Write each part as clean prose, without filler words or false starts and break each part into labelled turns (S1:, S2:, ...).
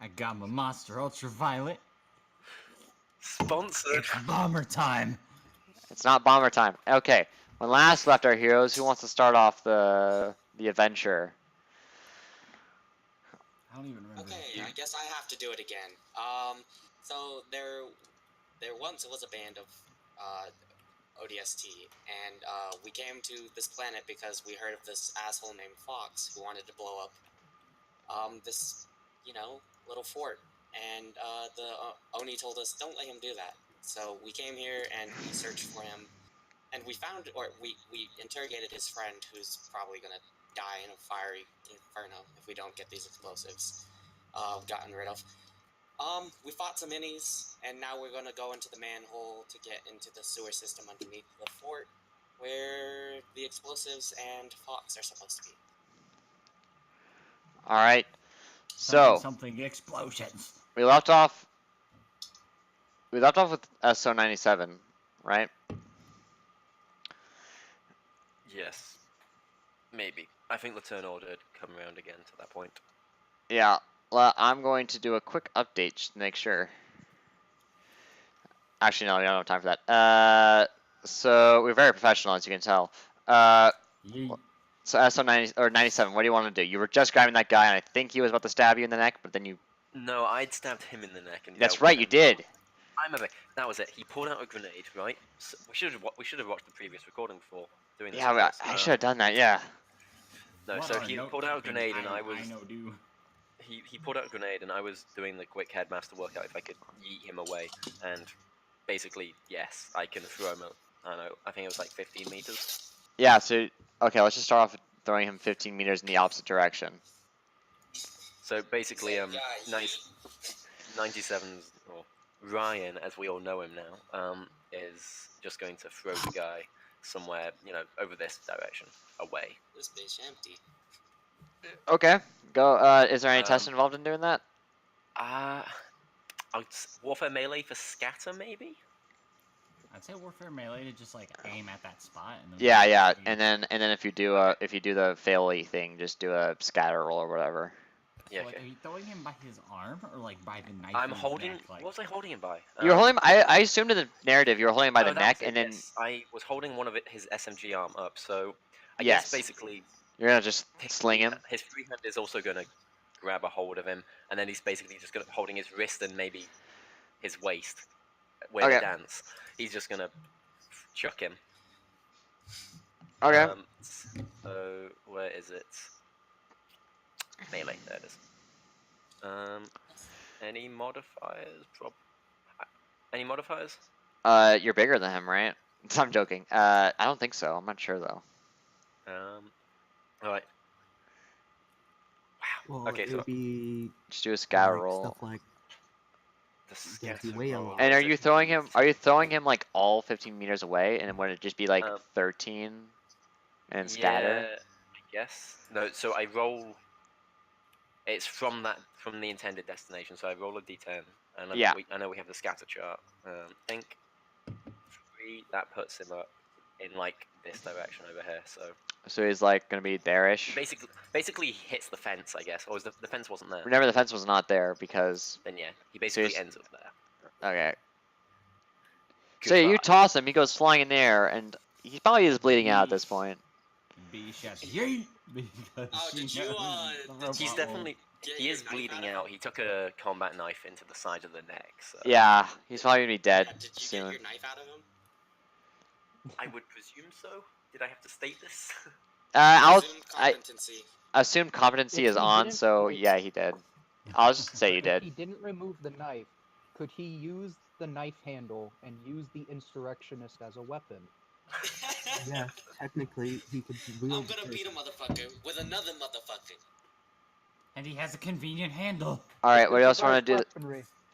S1: I got my Monster Ultraviolet.
S2: Sponsored.
S1: It's bomber time.
S3: It's not bomber time. Okay. When last left our heroes, who wants to start off the adventure?
S1: I don't even remember.
S4: Okay, I guess I have to do it again. So there once was a band of ODST, and we came to this planet because we heard of this asshole named Fox who wanted to blow up this, little fort. And the Oni told us, don't let him do that. So we came here and we searched for him, and we found, or we interrogated his friend, who's probably gonna die in a fiery inferno if we don't get these explosives gotten rid of. We fought some minis, and now we're gonna go into the manhole to get into the sewer system underneath the fort, where the explosives and Fox are supposed to be.
S3: All right. So
S1: something explosions.
S3: we left off. We left off with SO97, right?
S2: Yes. Maybe. I think the turn order had come around again to that point.
S3: Yeah. Well, I'm going to do a quick update just to make sure. Actually, no, I don't have time for that. So we're very professional, as you can tell. So SO90 or 97, what do you want to do? You were just grabbing that guy, and I think he was about to stab you in the neck, but then you.
S2: No, I'd stabbed him in the neck. And
S3: That's right, you did.
S2: I remember. That was it. He pulled out a grenade, right? So we should have watched the previous recording before doing this.
S3: Yeah, I should have done that. Yeah.
S2: No, so he pulled out a grenade, and I was. He pulled out a grenade, and I was doing the quick headmaster to work out if I could yeet him away, and basically, yes, I can throw him. I don't know. I think it was like 15 meters.
S3: Yeah. So okay, let's just start off with throwing him 15 meters in the opposite direction.
S2: So basically, 97's or Ryan, as we all know him now, is just going to throw the guy somewhere, over this direction, away.
S4: This bitch empty.
S3: Okay, go. Is there any test involved in doing that?
S2: Warfare melee for scatter, maybe.
S1: I'd say warfare melee to just like aim at that spot. And then
S3: Yeah, and then if you do the faily thing, just do a scatter roll or whatever.
S2: Yeah.
S1: So, like, are you throwing him by his arm or like by the knife?
S2: I'm holding.
S1: Neck, like...
S2: What was I holding him by?
S3: You were holding him. I assumed in the narrative you were holding him by the neck, and then
S2: yes. I was holding one of his SMG arm up. So I guess basically
S3: you're gonna just sling him.
S2: His free hand is also gonna grab a hold of him, and then he's basically just gonna holding his wrist and maybe his waist where they dance. He's just gonna chuck him.
S3: Okay.
S2: So where is it? Melee. There it is. Any modifiers? Any modifiers?
S3: You're bigger than him, right? I'm joking. I don't think so. I'm not sure though.
S2: All right. Wow.
S5: Well,
S2: okay,
S5: it
S2: so
S5: would be
S3: just do a scatter roll.
S5: Stuff like
S2: the scatter
S5: roll.
S3: And are you throwing him? Are you throwing him like all 15 meters away, and would it just be like 13 and scatter?
S2: Yeah, I guess. No. So I roll. It's from the intended destination. So I roll a d10, and I know we have the scatter chart. I think 3. That puts him up in like this direction over here.
S3: So he's like gonna be there-ish.
S2: Basically, he hits the fence, I guess, or the fence wasn't there.
S3: Remember, the fence was not there because.
S2: Then yeah, he basically ends up there.
S3: Okay. So you toss him, he goes flying in the air, and he probably is bleeding out at this point.
S2: He's definitely. He is bleeding out. He took a combat knife into the side of the neck. So.
S3: Yeah, he's probably gonna be dead
S4: Did you
S3: soon.
S4: get your knife out of him?
S2: I would presume so. Did I have to state this?
S3: I
S4: assume
S3: competency is on, so yeah, he did. I'll just say you did.
S6: If he didn't remove the knife, could he use the knife handle and use the insurrectionist as a weapon?
S5: Yeah, technically he could.
S4: I'm gonna beat a motherfucker with another motherfucker.
S1: And he has a convenient handle.
S3: All right, what else want to do?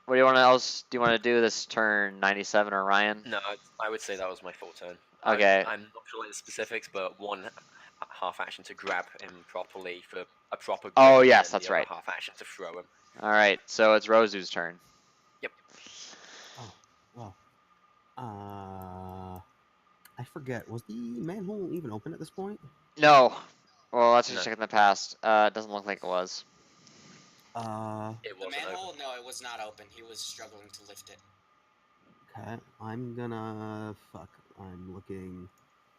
S3: What do you want else? Do you want to do this turn, 97 or Ryan?
S2: No, I would say that was my full turn.
S3: Okay.
S2: I'm not sure the specifics, but one half action to grab him properly for a proper.
S3: Oh yes, that's right.
S2: Half action to throw him.
S3: All right, so it's Rozu's turn.
S2: Yep.
S5: Oh, well. I forget. Was the manhole even open at this point?
S3: No. Well, let's just check in the past. It doesn't look like it was.
S2: It
S4: The
S2: wasn't
S4: manhole?
S2: open.
S4: No, it was not open. He was struggling to lift it.
S5: Okay, I'm gonna fuck. I'm looking.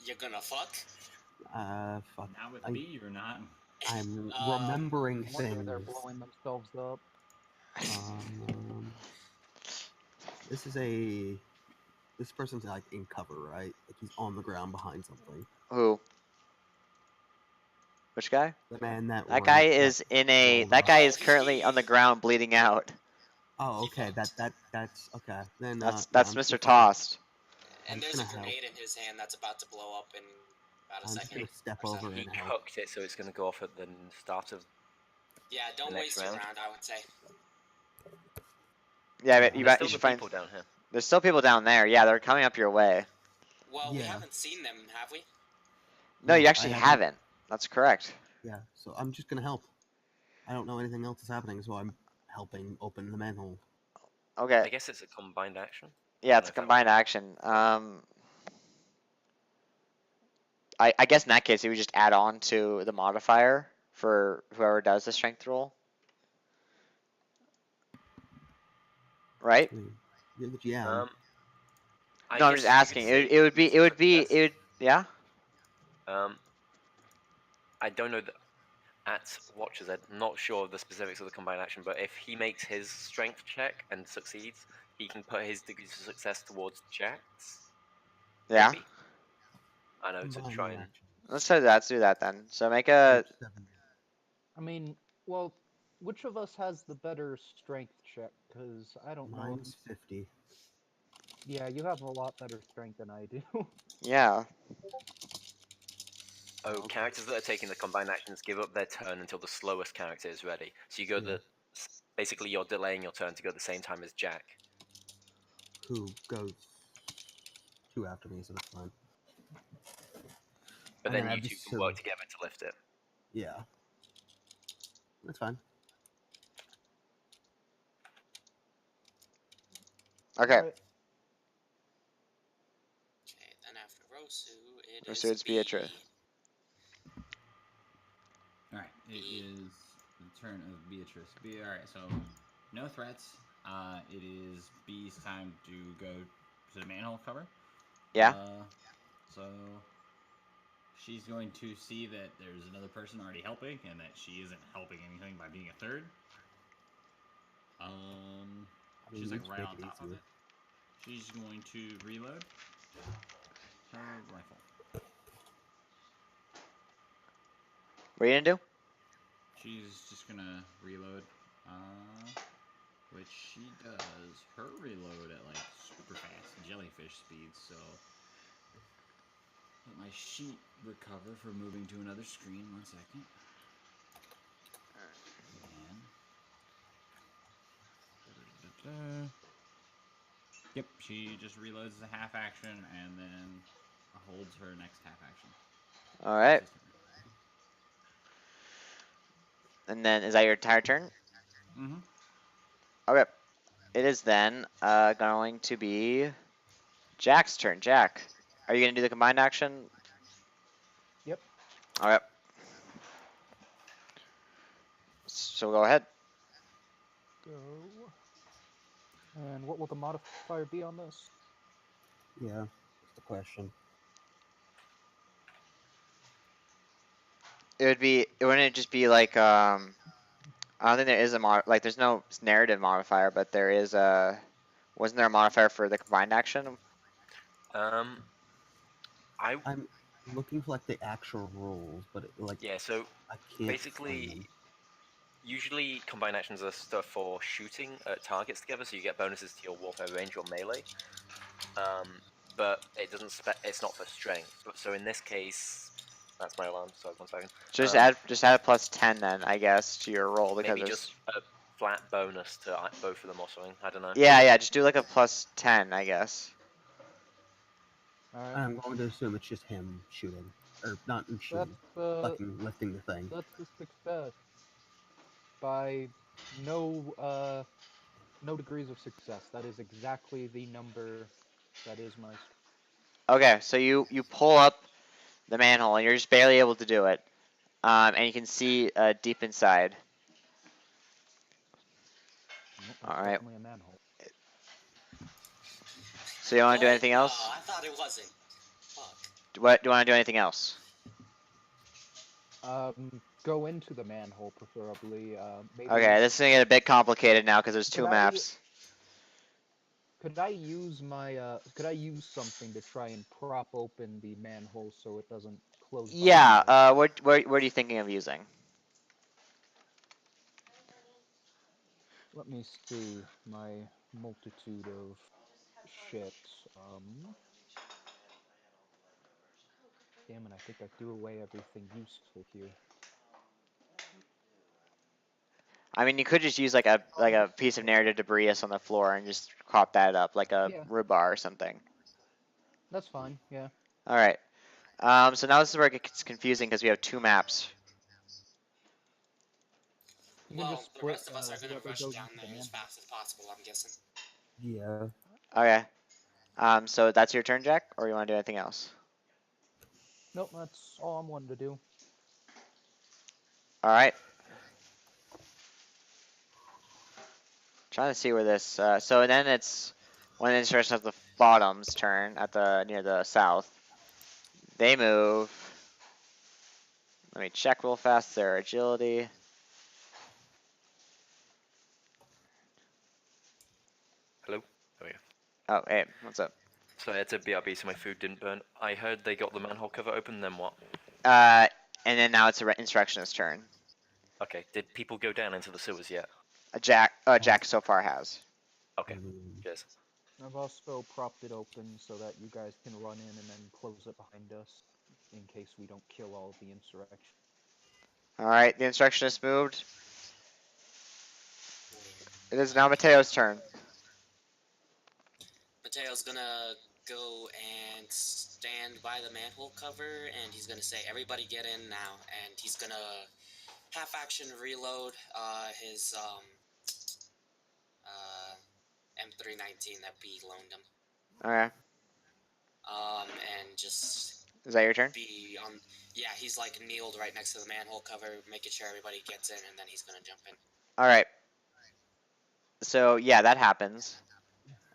S4: You're gonna fuck?
S5: Fuck.
S1: Not with B, you're not.
S5: I'm
S4: Um,
S5: remembering
S6: No wonder
S5: things.
S6: they're blowing themselves up.
S5: This is this person's like in cover, right? Like he's on the ground behind something.
S3: Who? Which guy?
S5: The man that
S3: That guy
S5: ran-
S3: is in a.
S5: rolled
S3: That
S5: up.
S3: guy
S4: Oh,
S3: is currently on the ground bleeding out.
S5: Oh,
S4: He
S5: okay.
S4: fucked.
S5: That's okay. Then
S3: That's
S5: yeah,
S3: that's
S5: I'm just
S3: Mr.
S5: gonna fucking-
S3: Tossed.
S5: I'm
S4: And
S5: just
S4: there's a
S5: gonna help.
S4: grenade in his hand that's about to blow up in about a
S5: I'm just
S4: second.
S5: gonna step
S4: or so.
S5: over
S2: He
S5: and help.
S2: cooked it, so it's going to go off at the start of.
S4: Yeah, don't
S2: The next
S4: waste your
S2: round.
S4: round, I would say.
S3: Yeah, but
S5: Yeah.
S3: you,
S2: There's
S3: you
S2: still
S3: should
S2: the
S3: find.
S2: people down here.
S3: There's still people down there. Yeah, they're coming up your way.
S4: Well, we
S5: Yeah.
S4: haven't seen them, have we?
S3: No, you
S5: I
S3: actually haven't. That's correct.
S5: Yeah, so I'm just gonna help. I don't know anything else is happening, so I'm helping open the manhole.
S3: Okay.
S2: I guess it's a combined action.
S3: Yeah, it's a
S2: if that
S3: combined action. I guess in that case, it would just add on to the modifier for whoever does the strength roll. Right?
S5: I mean, you're the GM.
S2: I
S3: No, I'm
S2: guess
S3: just
S2: you could
S3: asking.
S2: say
S3: It would be.
S2: it's
S3: It would be.
S2: success.
S3: It would. Yeah.
S2: I don't know that at Watchers. I'm not sure of the specifics of the combined action, but if he makes his strength check and succeeds, he can put his degrees of success towards Jack's.
S3: Yeah.
S2: Maybe. I know to
S5: Combined
S2: try and.
S5: action.
S3: Let's do that. Let's do that then. So make a.
S5: Page 7.
S6: I mean, well, which of us has the better strength check? Because I don't know.
S5: Mine's 50.
S6: Yeah, you have a lot better strength than I do.
S3: Yeah.
S2: Oh,
S5: Okay.
S2: characters that are taking the combined actions give up their turn until the slowest character is ready. So you go
S5: Yeah.
S2: basically you're delaying your turn to go at the same time as Jack.
S5: Who goes 2 after me, so that's fine.
S2: But
S5: I
S2: then
S5: mean,
S2: you
S5: I've
S2: two
S5: just
S2: can work together to lift it.
S5: Yeah. That's fine.
S3: Okay.
S6: Alright,
S4: Okay, then after Rosu,
S3: So it's
S4: B.
S3: Beatrice.
S1: Alright, it is the turn of Beatrice. Alright, so no threats. It is B's time to go to the manhole cover.
S3: Yeah.
S1: So she's going to see that there's another person already helping and that she isn't helping anything by being a third. She's like right on top of it. She's going to reload her rifle.
S3: What are you gonna do?
S1: She's just gonna reload, which she does her reload at like super fast jellyfish speed, so let my sheet recover for moving to another screen. 1 second. And yep, she just reloads as a half action and then holds her next half action.
S3: All right. And then is that your entire turn?
S1: Mm-hmm.
S3: Okay. It is then going to be Jack's turn. Jack, are you gonna do the combined action?
S6: Yep.
S3: All right. So go ahead.
S6: Go. And what will the modifier be on this?
S5: Yeah, that's the question.
S3: It wouldn't just be like I don't think there is a like there's no narrative modifier, but there is wasn't there a modifier for the combined action?
S2: I'm
S5: looking for like the actual rules, but
S2: yeah. So
S5: I can't
S2: basically,
S5: find them.
S2: usually combined actions are stuff for shooting at targets together, so you get bonuses to your warfare range or melee. But it doesn't. It's not for strength. So in this case, that's my alarm. Sorry, 1 second.
S3: Just add a +10 then, I guess, to your roll because
S2: maybe just a flat bonus to both of them or something. I don't know.
S3: Yeah, just do like a +10, I guess.
S6: Alright.
S5: I'm going to assume it's just him shooting, or not shooting, fucking lifting the thing.
S6: That's a success. By no degrees of success. That is exactly the number that is my.
S3: Okay, so you pull up the manhole and you're just barely able to do it, and you can see deep inside. All right.
S6: Definitely a manhole.
S3: So you want to do
S4: What?
S3: anything
S4: No,
S3: else?
S4: I thought it wasn't. Fuck.
S3: Do you want to do anything else?
S6: Go into the manhole preferably. Maybe.
S3: Okay, this is gonna get a bit complicated now because there's two
S6: Could
S3: maps.
S6: Could I use my Could I use something to try and prop open the manhole so it doesn't close behind
S3: Yeah.
S6: us?
S3: What are you thinking of using?
S6: Let me see my multitude of shit. Damn it! I think I threw away everything useful here.
S3: I mean, you could just use like a piece of narrative debris on the floor and just prop that up, like a
S6: Yeah,
S3: rhubarb or something.
S6: that's fine. Yeah.
S3: All right. So now this is where it gets confusing because we have two maps.
S6: You can
S4: Well,
S6: just
S4: the
S6: split
S4: rest of us are gonna
S6: whoever
S4: rush
S6: goes
S4: down
S6: into the
S4: there as
S6: manhole.
S4: fast as possible, I'm guessing.
S5: Yeah.
S3: Okay. So that's your turn, Jack, or you want to do anything else?
S6: Nope, that's all I'm wanting to do.
S3: All right. Trying to see where this. So then it's when the instructions of the bottom's turn at the near the south. They move. Let me check real fast their agility.
S2: Hello? Oh, yeah.
S3: Oh, hey, what's up?
S2: So I had to BRB so my food didn't burn. I heard they got the manhole cover open, then what?
S3: And then now it's the instructionist's turn.
S2: Okay, did people go down into the sewers yet?
S3: Jack so far has.
S2: Okay, cheers.
S6: I've also propped it open so that you guys can run in and then close it behind us in case we don't kill all of the insurrection.
S3: All right, the instructionist moved. It is now Mateo's turn.
S4: Mateo's gonna go and stand by the manhole cover, and he's gonna say, "Everybody get in now!" And he's gonna half action reload his M319 that B loaned him.
S3: Okay,
S4: And just
S3: is that your turn?
S4: be on. Yeah, he's like kneeled right next to the manhole cover, making sure everybody gets in, and then he's gonna jump in.
S3: All right. So yeah, that happens.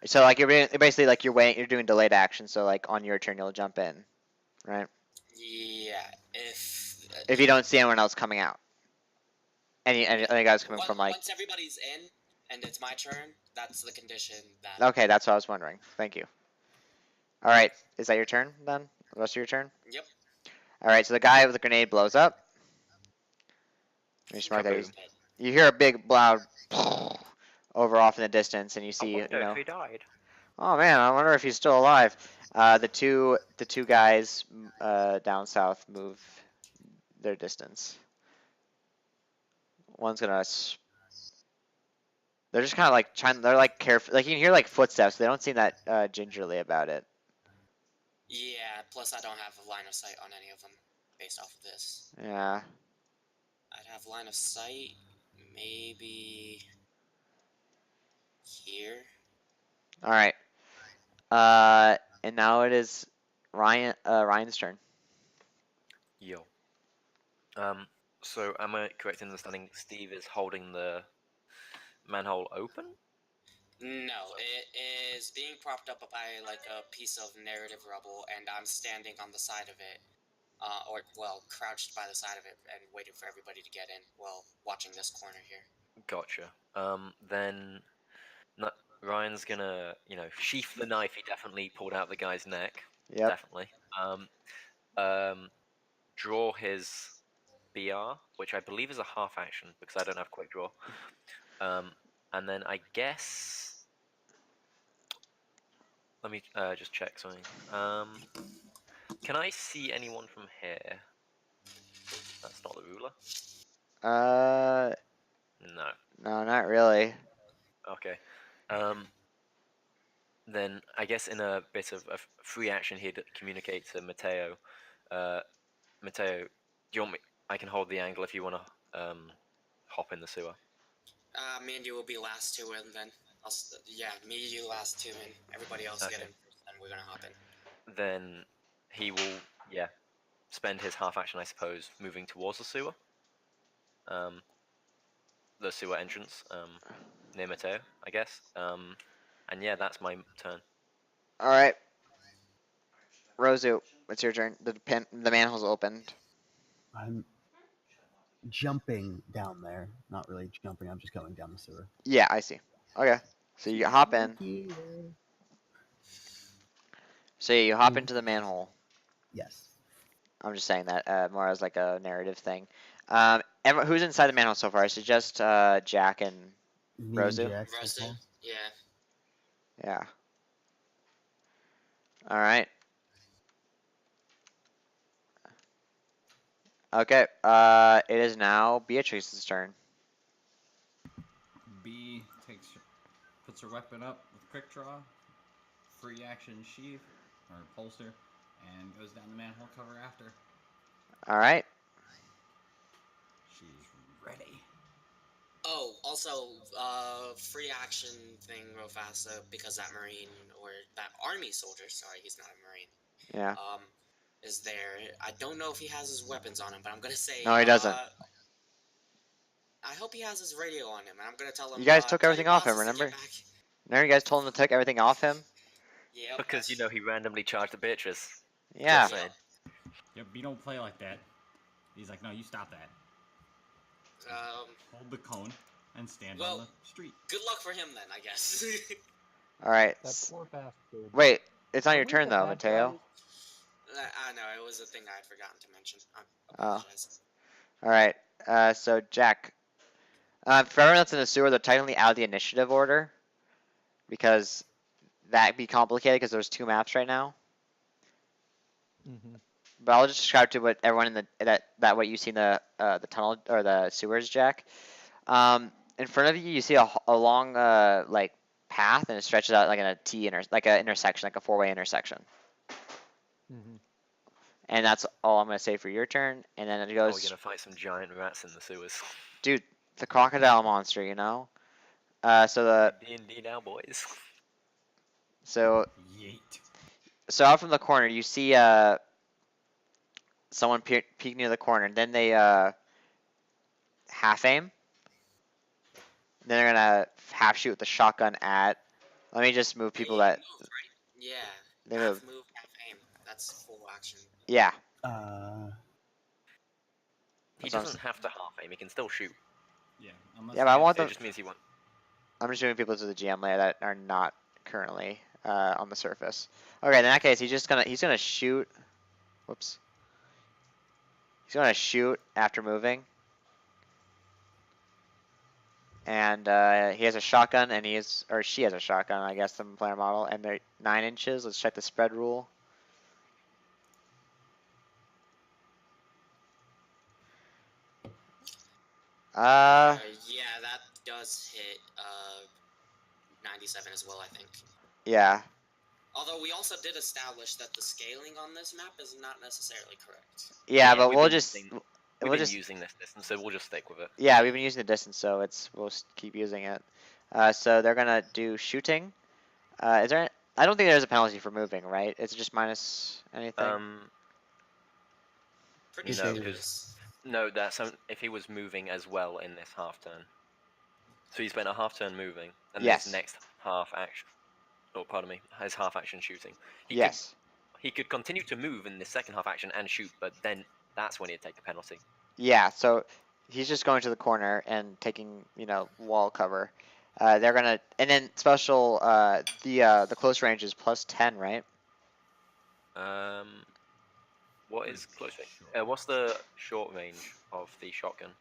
S3: So like basically like you're doing delayed action. So like on your turn you'll jump in, right?
S4: Yeah,
S3: If you don't see anyone else coming out. Any guys coming from like.
S4: Once everybody's in and it's my turn, that's the condition that.
S3: Okay, that's what I was wondering. Thank you. All right, is that your turn then? The rest of your turn?
S4: Yep.
S3: All right, so the guy with the grenade blows up. Let me just mark that.
S2: Kaboom.
S3: You hear a big loud over off in the distance, and you see,
S2: I wonder if he died.
S3: Oh man, I wonder if he's still alive. The two guys down south move their distance. One's gonna. They're just kind of like trying. They're like careful. Like you can hear like footsteps. They don't seem that gingerly about it.
S4: Yeah. Plus, I don't have a line of sight on any of them based off of this.
S3: Yeah.
S4: I'd have line of sight maybe here.
S3: All right. And now it is Ryan's turn.
S2: Yo. So am I correct in understanding Steve is holding the manhole open?
S4: No, it is being propped up by like a piece of narrative rubble, and I'm standing on the side of it, crouched by the side of it, and waiting for everybody to get in while watching this corner here.
S2: Gotcha. Then Ryan's gonna, sheath the knife he definitely pulled out the guy's neck.
S3: Yep.
S2: Definitely. Draw his BR, which I believe is a half action because I don't have quick draw. And then I guess. Let me just check something. Can I see anyone from here? That's not the ruler. No.
S3: No, not really.
S2: Okay. Then I guess in a bit of a free action, he'd communicate to Mateo. Mateo, do you want me? I can hold the angle if you want to hop in the sewer.
S4: Me and you will be last two in then. Me, you last two in. Everybody else get in first, and we're gonna hop in.
S2: Then he will, spend his half action, I suppose, moving towards the sewer. the sewer entrance, near Mateo, I guess. And yeah, that's my turn.
S3: All right. Rosu, it's your turn. The manhole's opened.
S5: I'm jumping down there. Not really jumping. I'm just going down the sewer.
S3: Yeah, I see. Okay. So you hop in.
S5: Yeah.
S3: So you hop into the manhole.
S5: Yes.
S3: I'm just saying that more as like a narrative thing. Who's inside the manhole so far? Is it just Jack and
S5: Me
S3: Rosu?
S5: and Jack so
S4: Rosu,
S5: far.
S4: yeah.
S3: Yeah. All right. Okay. It is now Beatrice's turn.
S1: B puts her weapon up with quick draw, free action sheath or holster, and goes down the manhole cover after.
S3: All right.
S1: She's ready.
S4: Oh, also, free action thing real fast, because that Marine, or that Army soldier, sorry, he's not a Marine,
S3: Yeah.
S4: is there. I don't know if he has his weapons on him, but I'm gonna say,
S3: No, he doesn't.
S4: I hope he has his radio on him, and I'm gonna tell him,
S3: You guys took
S4: tell
S3: everything
S4: your
S3: off him,
S4: bosses to get
S3: remember?
S4: back.
S3: Remember you guys told him to take everything off him?
S4: Yep,
S2: Because
S4: that's-
S2: he randomly charged at Beatrice.
S3: Yeah.
S2: Just saying.
S1: Yep, you don't play like that. He's like, no, you stop that. Hold the cone and stand on the street.
S4: Good luck for him then, I guess.
S3: All right.
S6: That poor bastard.
S3: Wait, it's not
S6: Are
S3: your
S6: we
S3: turn
S6: the
S3: though,
S6: bad
S3: Mateo.
S6: guys?
S4: I know, it was a thing I had forgotten to mention. I
S3: Oh.
S4: apologize.
S3: All right. So Jack. For everyone that's in the sewer, they're technically out of the initiative order because that'd be complicated because there's 2 maps right now.
S6: Mm-hmm.
S3: But I'll just describe to what everyone in the what you see in the tunnel or the sewers, Jack. In front of you, you see a long like path, and it stretches out like in a like an intersection, like a 4-way intersection.
S6: Mm-hmm.
S3: And that's all I'm gonna say for your turn. And then it goes.
S2: Oh, we're gonna fight some giant rats in the sewers.
S3: Dude, the crocodile monster, you know. So
S2: D&D now, boys.
S3: so
S1: Yeet.
S3: out from the corner, you see someone peek near the corner, and then they half aim. Then they're gonna half shoot with the shotgun at. Let me just move people that.
S4: Move, right? Yeah.
S3: They
S4: Half
S3: move.
S4: move, half aim. That's full action.
S3: Yeah.
S2: He
S3: That's what I'm
S2: doesn't have to half aim. He can still shoot.
S1: Yeah, unless
S3: Yeah, but I want
S2: It
S3: them.
S2: just means he won't.
S3: I'm just doing people to the GM layer that are not currently on the surface. Okay, in that case, he's gonna shoot. Whoops. He's gonna shoot after moving. And he has a shotgun, and she has a shotgun, I guess, the player model, and they're 9 inches. Let's check the spread rule.
S4: Yeah, that does hit 97 as well, I think.
S3: Yeah.
S4: Although we also did establish that the scaling on this map is not necessarily correct.
S3: Yeah, but
S2: we've
S3: we'll
S2: been
S3: just
S2: using-
S3: we'll
S2: We've been
S3: just
S2: using this distance, so we'll just stick with it.
S3: yeah, we've been using the distance, so we'll keep using it. So they're gonna do shooting. Is there? I don't think there's a penalty for moving, right? It's just minus anything.
S4: Pretty
S2: No,
S4: sure it
S2: because
S4: is.
S2: no, if he was moving as well in this half turn. So he spent a half turn moving, and
S3: Yes.
S2: this next half action. Oh, pardon me, his half action shooting.
S3: Yes.
S2: He could continue to move in the second half action and shoot, but then that's when he'd take a penalty.
S3: Yeah. So he's just going to the corner and taking wall cover. They're gonna and then special the close range is +10, right?
S2: What is close range? What's the short range of the shotgun?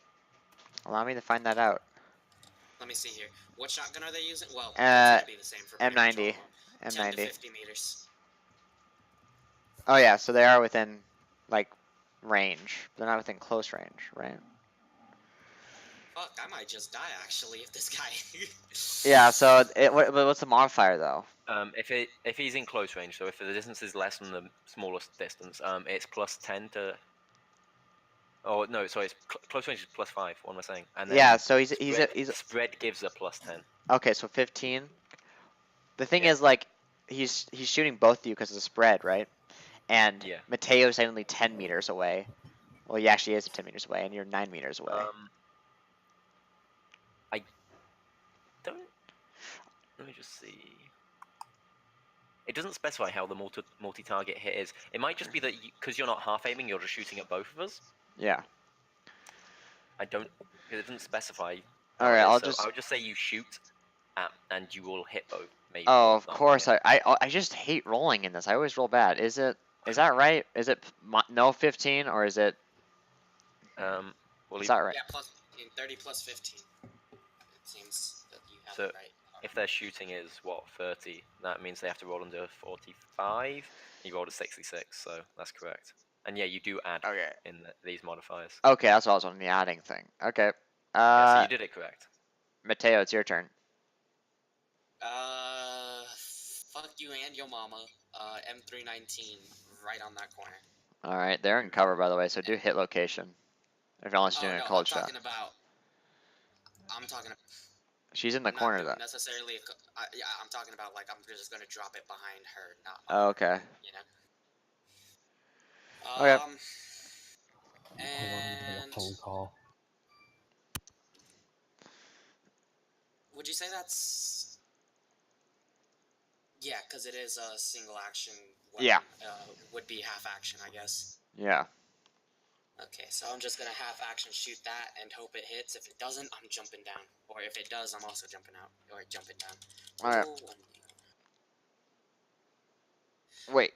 S3: Allow me to find that out.
S4: Let me see here. What shotgun are they using? Well, it's gonna be the same for pretty much
S3: M90.
S4: all of them. 10 to
S3: M90.
S4: 50 meters.
S3: Oh yeah, so they are within like range. They're not within close range, right?
S4: Fuck, I might just die actually if this guy.
S3: Yeah. So what's the modifier though?
S2: If he's in close range, so if the distance is less than the smallest distance, it's +10 to. Oh no, sorry, it's close range is +5. What am I saying? And then
S3: Yeah. So he's
S2: spread gives a +10.
S3: okay. So 15. The thing is, like, he's shooting both of you because of the spread, right? And
S2: Yeah.
S3: Mateo's only 10 meters away. Well, he actually is 10 meters away, and you're 9 meters away.
S2: just see. It doesn't specify how the multi-target hit is. It might just be that because you're not half aiming, you're just shooting at both of us.
S3: Yeah.
S2: I don't. It doesn't specify.
S3: All right,
S2: I
S3: I'll
S2: would just say you shoot at, and you will hit both. Maybe.
S3: Oh, of course. I just hate rolling in this. I always roll bad. Is that right? Is it no 15 or is it?
S2: Well,
S3: is that right?
S4: Yeah, plus 15, 30 plus 15. It seems that you have
S2: So,
S4: it right.
S2: if their shooting is what 30, that means they have to roll under 45. You rolled a 66, so that's correct. And yeah, you do add
S3: Okay.
S2: in these modifiers.
S3: Okay, that's what I was on the adding thing. Okay.
S2: Yeah, so you did it correct.
S3: Mateo, it's your turn.
S4: Fuck you and your mama. M319, right on that corner.
S3: All right, they're in cover by the way, so do hit location. If unless you're doing a cold shot.
S4: I'm talking about.
S3: She's in the
S4: not
S3: corner
S4: doing
S3: though.
S4: necessarily. Yeah, I'm talking about like I'm just gonna drop it behind her, not.
S3: Oh, okay.
S4: You know.
S3: Okay.
S5: Hold on, let me take a phone call.
S4: Would you say that's? Yeah, because it is a single action. Weapon.
S3: Yeah.
S4: Would be half action, I guess.
S3: Yeah.
S4: Okay, so I'm just gonna half action shoot that and hope it hits. If it doesn't, I'm jumping down. Or if it does, I'm also jumping out. Or jumping down.
S3: All right. Wait,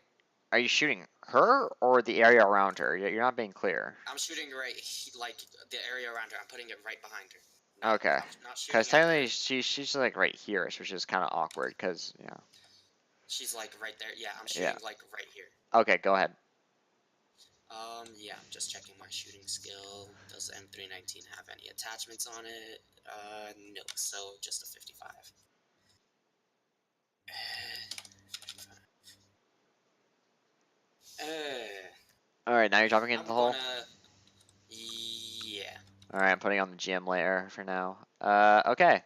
S3: are you shooting her or the area around her? You're not being clear.
S4: I'm shooting right, like the area around her. I'm putting it right behind her.
S3: Okay. Because technically she's like right here, which is kind of awkward. Cause yeah.
S4: She's like right there. Yeah, I'm shooting like right here.
S3: Okay, go ahead.
S4: Yeah, I'm just checking my shooting skill. Does M319 have any attachments on it? No. So just a 55.
S3: All right, now you're dropping into the hole.
S4: Yeah.
S3: All right, I'm putting on the GM layer for now. Okay.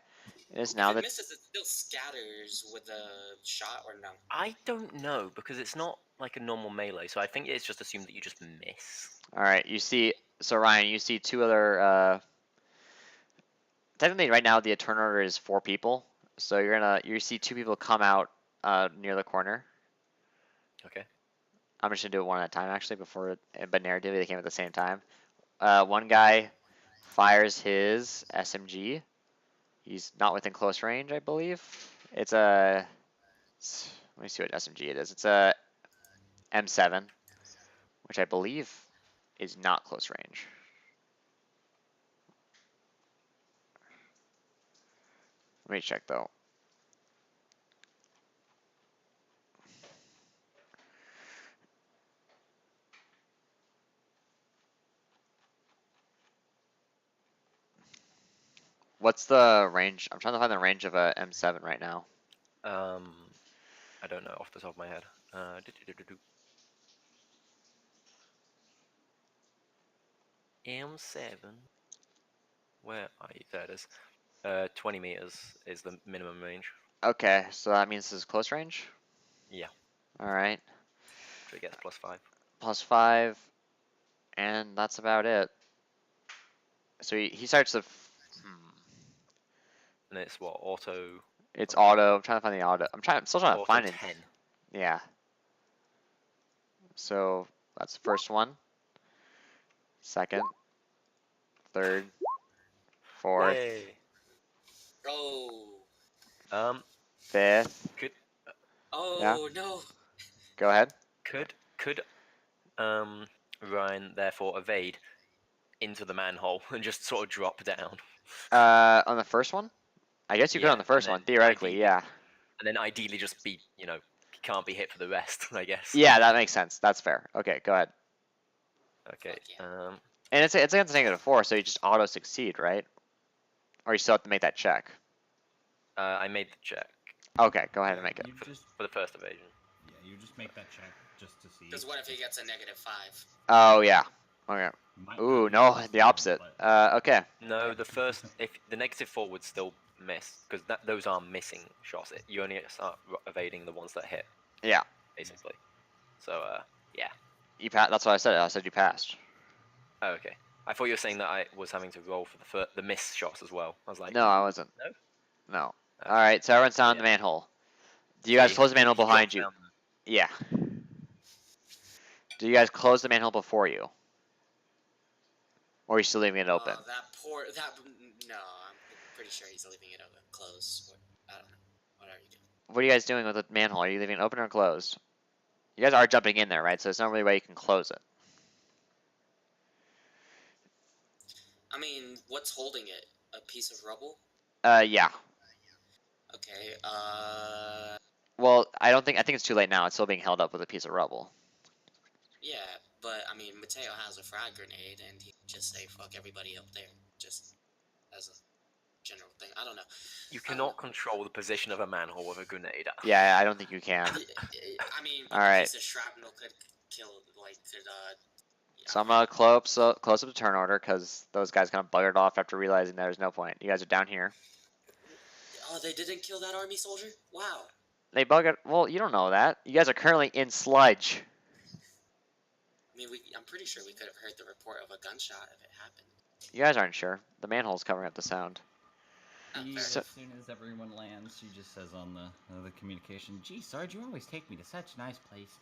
S3: It is now
S4: if it
S3: that.
S4: misses, it still scatters with a shot or no?
S2: I don't know because it's not like a normal melee, so I think it's just assumed that you just miss.
S3: All right, you see. So Ryan, you see two other. Technically, right now the turn order is 4 people. So you see 2 people come out near the corner.
S2: Okay.
S3: I'm just gonna do it one at a time actually but narratively they came at the same time. One guy fires his SMG. He's not within close range, I believe. Let me see what SMG it is. It's a M7, which I believe is not close range. Let me check though. What's the range? I'm trying to find the range of a M7 right now.
S2: I don't know off the top of my head. M7. Where are you? There it is. 20 meters is the minimum range.
S3: Okay, so that means this is close range?
S2: Yeah.
S3: Alright.
S2: So it gets +5.
S3: +5. And that's about it. So he starts to...
S2: And it's what? Auto...
S3: It's auto. I'm trying to find the auto. I'm still trying to find it.
S2: 10.
S3: Yeah. So that's the first one. Second. Third. Fourth.
S2: Yay.
S4: Oh.
S3: Fifth.
S4: Oh no.
S3: Go ahead.
S2: Could Ryan therefore evade into the manhole and just sort of drop down?
S3: On the first one? I guess you could on the first one, theoretically,
S2: ideally,
S3: yeah.
S2: And then ideally just be, can't be hit for the rest, I guess.
S3: Yeah, that makes sense. That's fair. Okay, go ahead.
S2: Okay.
S3: And it's against -4, so you just auto succeed, right? Or you still have to make that check.
S2: I made the check.
S3: Okay, go ahead and make it.
S2: For the first evasion.
S1: Yeah, you just make that check just to see.
S4: Because what if he gets a -5?
S3: Oh yeah. Okay. Ooh, no, the opposite. Okay.
S2: No, if the -4 would still miss because those are missing shots. You only start evading the ones that hit.
S3: Yeah.
S2: Basically. So yeah.
S3: You passed. That's what I said. I said you passed.
S2: Oh, okay. I thought you were saying that I was having to roll for the miss shots as well. I was like,
S3: no, I wasn't.
S2: No.
S3: No. All right, so everyone's down the manhole. Do you guys close the manhole behind you? Yeah. Do you guys close the manhole before you? Or are you still leaving it open?
S4: No, I'm pretty sure he's leaving it open, closed. I don't know. What are you doing?
S3: What are you guys doing with the manhole? Are you leaving it open or closed? You guys are jumping in there, right? So there's not really a way you can close it.
S4: I mean, what's holding it? A piece of rubble?
S3: Yeah.
S4: Okay,
S3: Well, I think it's too late now. It's still being held up with a piece of rubble.
S4: yeah, but I mean, Mateo has a frag grenade, and he can just say, fuck everybody up there, just as a general thing. I don't know.
S2: You cannot control the position of a manhole with a grenade.
S3: Yeah, I don't think you can.
S4: I mean,
S3: All
S4: a
S3: right.
S4: piece of shrapnel could kill,
S3: So I'm gonna close up the turn order because those guys kind of buggered off after realizing there's no point. You guys are down here.
S4: Oh, they didn't kill that army soldier? Wow.
S3: They buggered. Well, you don't know that. You guys are currently in sludge.
S4: I mean, I'm pretty sure we could have heard the report of a gunshot if it happened.
S3: You guys aren't sure. The manhole's covering up the sound.
S1: As soon as everyone lands, she just says on the communication, "Gee, Sarge, you always take me to such nice places."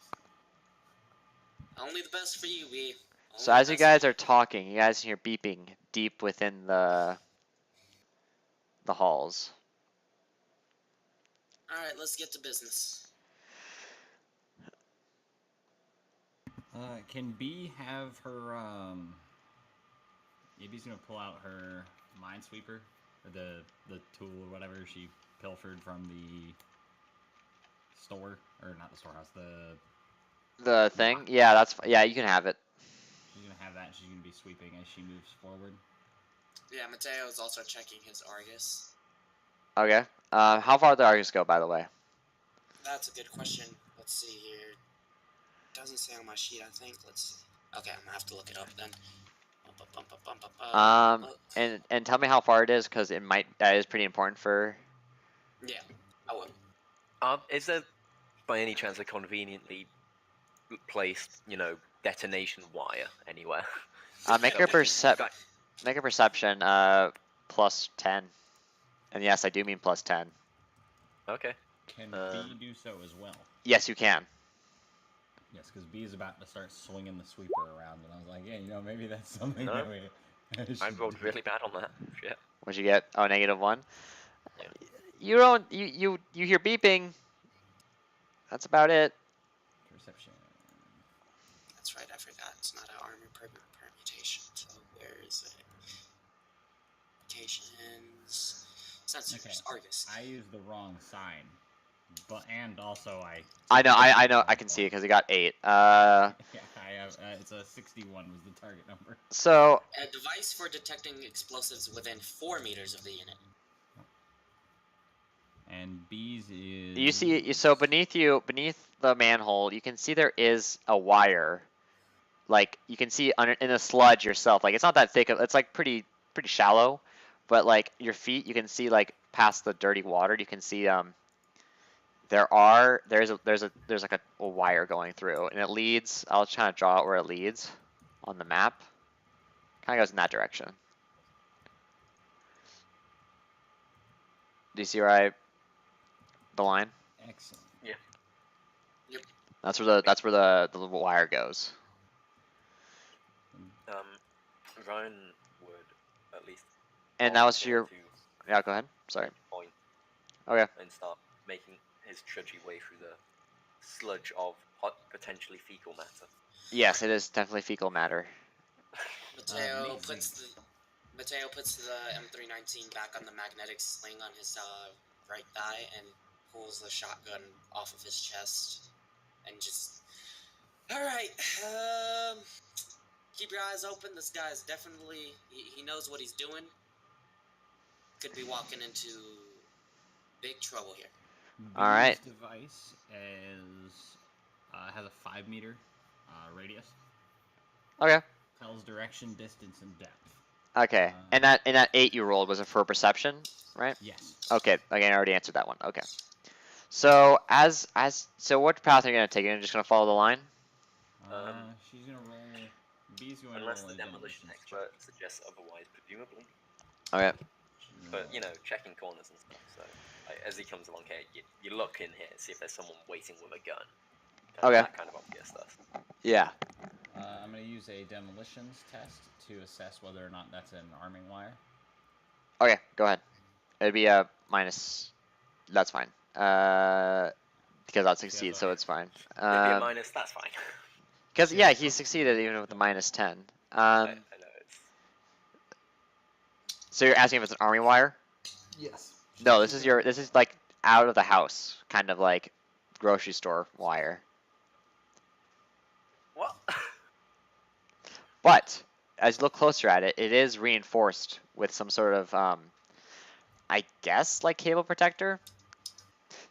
S4: Only the best for you, we.
S3: So as you guys are talking, you guys hear beeping deep within the halls.
S4: All right, let's get to business.
S1: Can B have her? Maybe he's gonna pull out her minesweeper, or the tool or whatever she pilfered from the store, or not the storehouse,
S3: The thing? Yeah, yeah, you can have it.
S1: She's gonna have that. She's gonna be sweeping as she moves forward.
S4: Yeah, Mateo is also checking his Argus.
S3: Okay. How far did the Argus go, by the way?
S4: That's a good question. Let's see here. Doesn't say on my sheet, I think. Let's see. Okay, I'm gonna have to look it up then.
S3: And tell me how far it is, because that is pretty important for.
S4: Yeah, I will.
S2: Is there, by any chance, a conveniently placed, detonation wire anywhere?
S3: Make a perception. Plus 10. And yes, I do mean plus 10.
S2: Okay.
S1: Can B do so as well?
S3: Yes, you can.
S1: Yes, because B is about to start swinging the sweeper around, and I was like, yeah, maybe that's something that we.
S2: I rolled really bad on that. Shit.
S3: What'd you get? Oh, -1.
S2: Yeah.
S3: You don't. You hear beeping. That's about it.
S1: Perception.
S4: That's right. I forgot. It's not an armor permutation. So where is it? Mutations. Sensors.
S1: Okay.
S4: Argus.
S1: I used the wrong sign, and also
S3: I know. I can see it because it got 8.
S1: Yeah, I have. It's a 61 was the target number.
S3: So.
S4: A device for detecting explosives within 4 meters of the unit.
S1: And B's is.
S3: You see, so beneath the manhole, you can see there is a wire. Like you can see in the sludge yourself. Like it's not that thick. It's like pretty shallow, but like your feet, you can see like past the dirty water. You can see there's like a wire going through, and it leads. I'll try to draw out where it leads on the map. Kind of goes in that direction. Do you see the line?
S1: Excellent.
S2: Yeah.
S4: Yep.
S3: That's where the wire goes.
S2: Ryan would at least.
S3: And that was your. Yeah, go ahead. Sorry.
S2: Point.
S3: Okay.
S2: And start making his trudgy way through the sludge of potentially fecal matter.
S3: Yes, it is definitely fecal matter.
S4: Mateo puts the M319 back on the magnetic sling on his right thigh and pulls the shotgun off of his chest and just. All right. Keep your eyes open. This guy's definitely. He knows what he's doing. Could be walking into big trouble here.
S3: All right.
S1: This device has a 5-meter radius.
S3: Okay.
S1: Tells direction, distance, and depth.
S3: Okay. And that 8 you rolled, was it for perception, right?
S1: Yes.
S3: Okay. Again, I already answered that one. Okay. So so what path are you gonna take? You're just gonna follow the line?
S1: She's gonna roll. B's going
S2: Unless
S1: to roll
S2: the demolition expert suggests otherwise, presumably.
S3: Okay.
S2: But you know, checking corners and stuff. So like, as he comes along here, you look in here, see if there's someone waiting with a gun.
S3: Okay.
S2: That kind of obvious stuff.
S3: Yeah.
S1: I'm going to use a demolitions test to assess whether or not that's an arming wire.
S3: Okay, go ahead. It'd be a minus. That's fine. Because I'll succeed, so it's fine.
S2: It'd be a minus. That's fine.
S3: Because yeah, he succeeded even with the minus 10.
S2: I know it's.
S3: So you're asking if it's an army wire?
S1: Yes.
S3: No, this is like out of the house, kind of like grocery store wire.
S2: What?
S3: But as you look closer at it, it is reinforced with some sort of I guess like cable protector.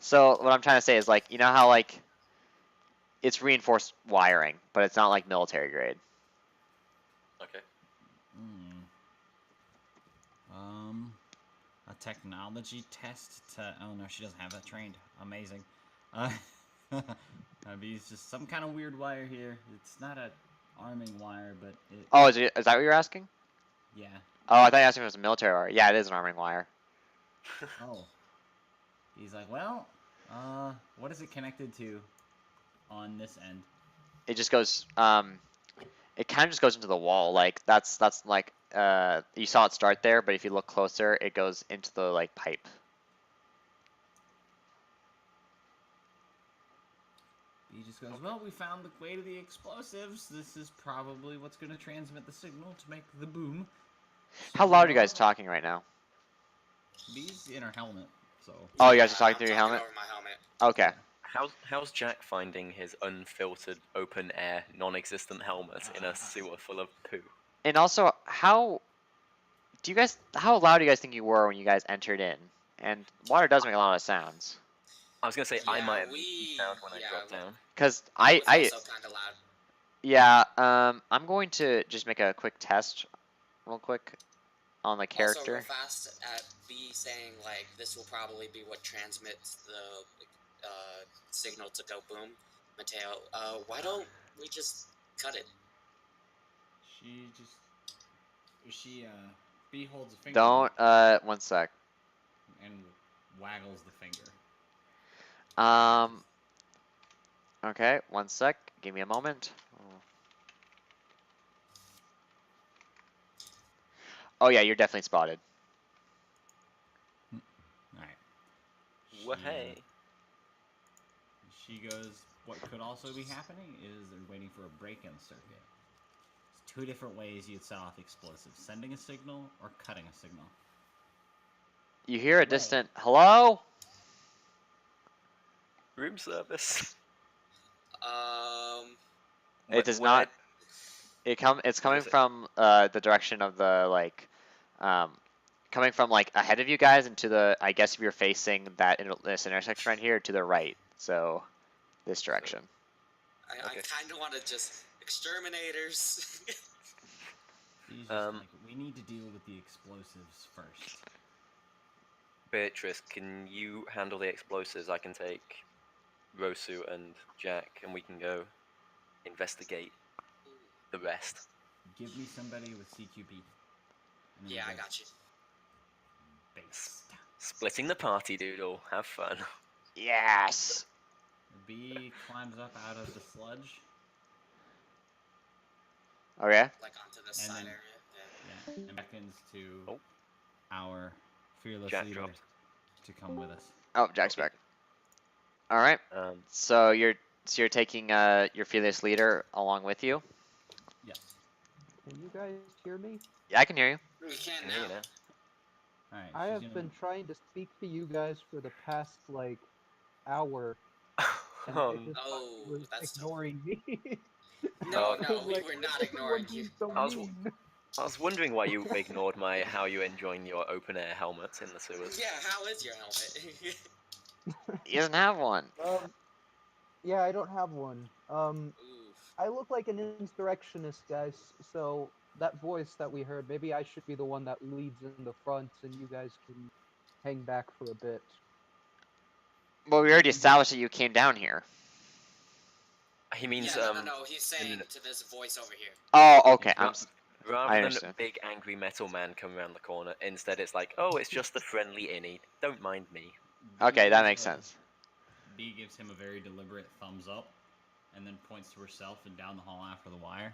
S3: So what I'm trying to say is like, you know how like it's reinforced wiring, but it's not like military grade.
S2: Okay.
S1: A technology test to. Oh no, she doesn't have that trained. Amazing. Maybe it's just some kind of weird wire here. It's not a arming wire, but it.
S3: Oh, is that what you're asking?
S1: Yeah.
S3: Oh, I thought you were asking if it was a military wire. Yeah, it is an arming wire.
S1: Oh. He's like, well, what is it connected to on this end?
S3: It just goes it kind of just goes into the wall. Like that's like you saw it start there, but if you look closer, it goes into the like pipe.
S1: He just goes, well, we found the way to the explosives. This is probably what's going to transmit the signal to make the boom.
S3: How loud are you guys talking right now?
S1: Bee's in her helmet, so.
S3: Oh, you guys are talking through your helmet?
S4: Over my helmet.
S3: Okay.
S2: How's Jack finding his unfiltered, open-air, non-existent helmet in a sewer full of poo?
S3: And also, how loud do you guys think you were when you guys entered in? And water does make a lot of sounds.
S2: I was gonna say I
S4: Yeah,
S2: might have
S4: we-
S2: sound when I
S4: yeah,
S2: dropped
S4: well-
S2: down.
S3: Cause
S4: It
S3: I
S4: was also kind of loud.
S3: yeah, I'm going to just make a quick test, real quick, on the
S4: Also,
S3: character.
S4: real fast, at B saying, like, this will probably be what transmits the signal to go boom. Mateo, why don't we just cut it?
S1: B holds a finger.
S3: Don't, one sec.
S1: And waggles the finger.
S3: Okay, one sec. Give me a moment. Oh yeah, you're definitely spotted.
S1: Alright.
S2: Well, hey.
S1: She goes, what could also be happening is they're waiting for a break-in circuit. There's two different ways you'd set off explosives. Sending a signal or cutting a signal.
S3: You hear a distant hello?
S2: Room service.
S3: It does not. It's coming from the direction of the like, coming from like ahead of you guys and to the. I guess if you're facing this intersection right here, to the right. So, this direction.
S4: I kind of want to just exterminators.
S1: She's just like, we need to deal with the explosives first.
S2: Beatrice, can you handle the explosives? I can take Rosu and Jack, and we can go investigate the rest.
S1: Give me somebody with CQB.
S4: Yeah, I got you.
S1: Based.
S2: Splitting the party, doodle. Have fun.
S3: Yes.
S1: The bee climbs up out of the sludge.
S3: Okay.
S4: Like onto the side
S1: then-
S4: area.
S1: Yeah, and beckons to
S2: Oh.
S1: our fearless
S2: Jack
S1: leader
S2: dropped.
S1: to come with us.
S3: Oh, Jack's back. All right.
S2: Um,
S3: So you're taking your fearless leader along with you.
S1: Yes.
S6: Can you guys hear me?
S3: Yeah, I can hear you.
S4: We can
S2: you
S4: now.
S2: know.
S1: Alright.
S6: I have been trying to speak to you guys for the past like hour, and I just thought
S4: Oh,
S6: you were
S4: that's tough.
S6: ignoring me.
S4: No,
S2: Oh,
S4: no, we
S6: Like,
S4: were
S6: why
S4: not
S6: is everyone
S4: ignoring you.
S6: being so
S2: I was-
S6: mean?
S2: I was wondering why you ignored how you enjoying your open air helmets in the sewers.
S4: Yeah, how is your helmet?
S3: He doesn't have one.
S6: Yeah, I don't have one.
S4: Oof.
S6: I look like an insurrectionist, guys. So that voice that we heard, maybe I should be the one that leads in the front, and you guys can hang back for a bit.
S3: Well, we already established that you came down here.
S2: He means
S4: Yeah, no, he's saying
S2: no.
S4: to this voice over here.
S3: Oh, okay.
S2: He's Rather than
S3: understand.
S2: a big angry metal man come around the corner, instead it's like, oh, it's just the friendly innie. Don't mind me.
S3: Okay, that
S1: gives
S3: makes
S1: a-
S3: sense.
S1: B gives him a very deliberate thumbs up, and then points to herself and down the hall after the wire,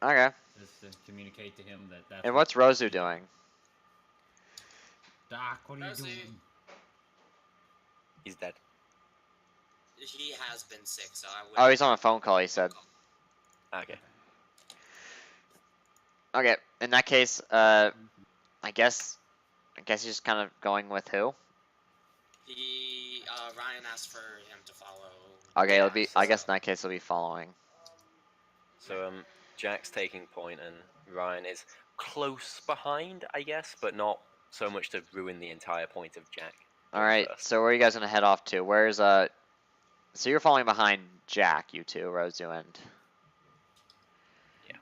S3: Okay.
S1: just to communicate to him that that's.
S3: And
S1: what
S3: what's Rosu
S1: she's
S3: doing?
S1: Doc, what are you
S4: Rosie.
S1: doing?
S2: He's dead.
S4: He has been sick, so I would.
S3: Oh, he's on a phone call, he said.
S2: Okay.
S3: Okay, in that case, I guess he's just kind of going with who?
S4: He Ryan asked for him to follow.
S3: Okay,
S2: Yeah,
S3: it'll be. I guess in that case, he'll be following.
S2: So Jack's taking point, and Ryan is close behind, I guess, but not so much to ruin the entire point of Jack.
S3: All right.
S2: First.
S3: So where are you guys gonna head off to? Where's So you're following behind Jack, you two, Rosu and.
S2: Yeah.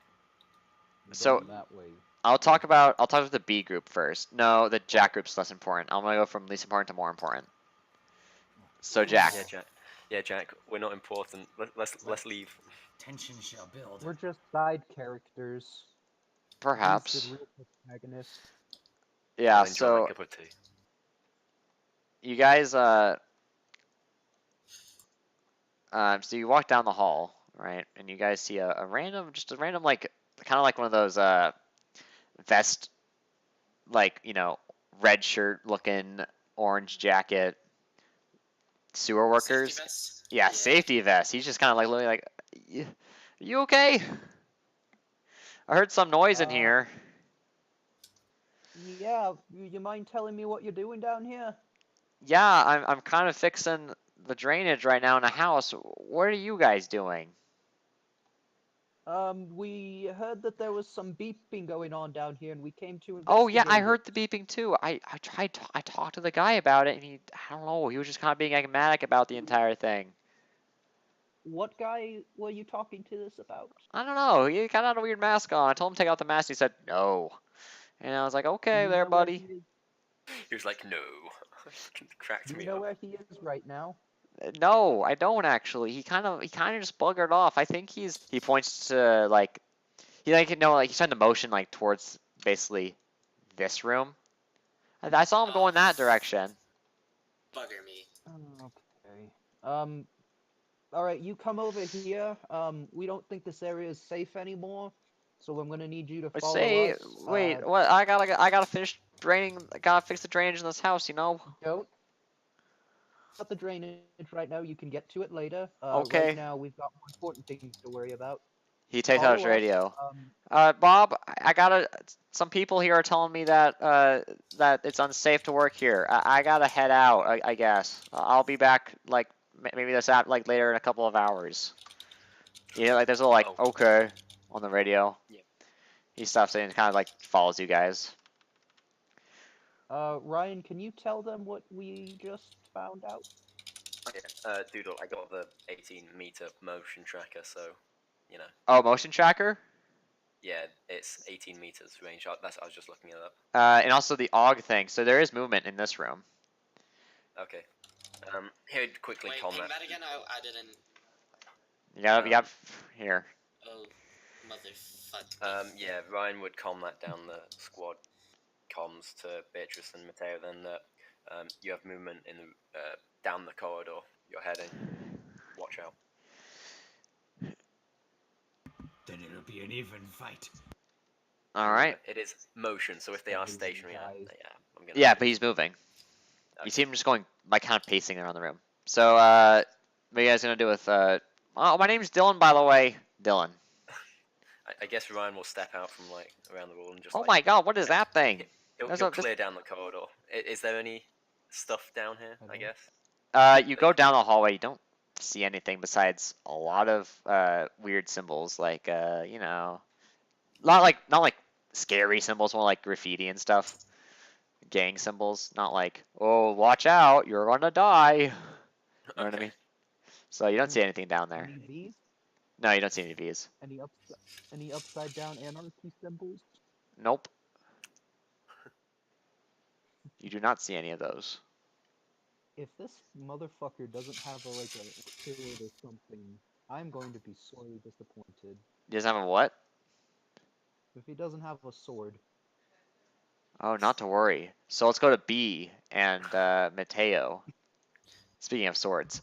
S3: So-
S6: Going that way.
S3: I'll talk with the B group first. No, the Jack group's less important. I'm gonna go from least important to more important. So Jack.
S2: Yeah, Jack. Yeah, Jack. We're not important. Let's leave.
S1: Tension shall build.
S6: We're just side characters.
S3: Perhaps.
S6: He's the real protagonist.
S3: Yeah.
S2: I'll enjoy my
S3: So
S2: cup of tea.
S3: you guys so you walk down the hall, right? And you guys see a random like kind of like one of those vest, like, red shirt looking, orange jacket, sewer workers.
S4: Safety vest?
S3: Yeah, safety vest. He's just kind of like looking like, you okay? I heard some noise in here.
S6: Yeah, you mind telling me what you're doing down here?
S3: Yeah, I'm kind of fixing the drainage right now in the house. What are you guys doing?
S6: We heard that there was some beeping going on down here, and we came to investigate.
S3: Oh yeah, I
S6: it.
S3: heard the beeping too. I talked to the guy about it, and I don't know, he was just kind of being enigmatic about the entire thing.
S6: What guy were you talking to this about?
S3: I don't know. He kind of had a weird mask on. I told him to take out the mask. He said no, and I was like,
S6: Do
S3: okay,
S6: you
S3: there,
S6: know where
S3: buddy.
S6: he is?
S2: He was like, no. Cracked
S6: Do you
S2: me
S6: know
S2: up.
S6: where he is right now?
S3: No, I don't actually. He kind of just buggered off. I think he points to like he's trying to motion like towards basically this room. I saw him go in that direction.
S4: Bugger me.
S6: Okay. All right, you come over here. We don't think this area is safe anymore, so I'm gonna need you to follow us.
S3: Wait, what? I gotta finish draining. I gotta fix the drainage in this house.
S6: Don't cut the drainage right now. You can get to it later.
S3: Okay.
S6: Right now, we've got more important things to worry about.
S3: He takes out his
S6: Follow us,
S3: radio.
S6: Um,
S3: Bob, I gotta. Some people here are telling me that that it's unsafe to work here. I gotta head out. I guess I'll be back like maybe this app like later in a couple of hours. Yeah, like there's a little
S2: Oh.
S3: okay on the radio.
S2: Yeah.
S3: He stops it and kind of like follows you guys.
S6: Ryan, can you tell them what we just found out?
S2: Yeah. Doodle, I got the 18-meter motion tracker, so
S3: Oh, motion tracker.
S2: yeah, it's 18 meters range. I was just looking it up.
S3: And also the AUG thing. So there is movement in this room.
S2: Okay. Here, quickly
S4: Wait,
S2: comment.
S4: ping that again? I didn't.
S3: You got here.
S4: Oh, motherfucker.
S2: Yeah, Ryan would comm that down the squad comms to Beatrice and Mateo. Then that you have movement in the down the corridor. You're heading. Watch out.
S1: Then it'll be an even fight.
S3: All right.
S2: It is motion, so if they are stationary,
S6: Guys.
S2: I'm gonna.
S3: Yeah, but he's moving. You
S2: Okay.
S3: see him just going like kind of pacing around the room. So what are you guys gonna do with oh, my name's Dylan, by the way. Dylan.
S2: I guess Ryan will step out from like around the wall and just.
S3: Oh my God, what is that thing?
S2: He'll
S3: There's
S2: clear down the corridor. Is there any stuff down here? I
S6: Okay.
S2: guess.
S3: You go down the hallway. You don't see anything besides a lot of weird symbols, like not like scary symbols, more like graffiti and stuff. Gang symbols, not like, oh, watch out, you're gonna die. You know what I mean? So you don't see anything down there.
S6: Any V's?
S3: No, you don't see any V's.
S6: Any upside down anarchy symbols?
S3: Nope. You do not see any of those.
S6: If this motherfucker doesn't have a sword or something, I'm going to be sorely disappointed.
S3: He doesn't have a what?
S6: If he doesn't have a sword.
S3: Oh, not to worry. So let's go to B and Mateo. Speaking of swords.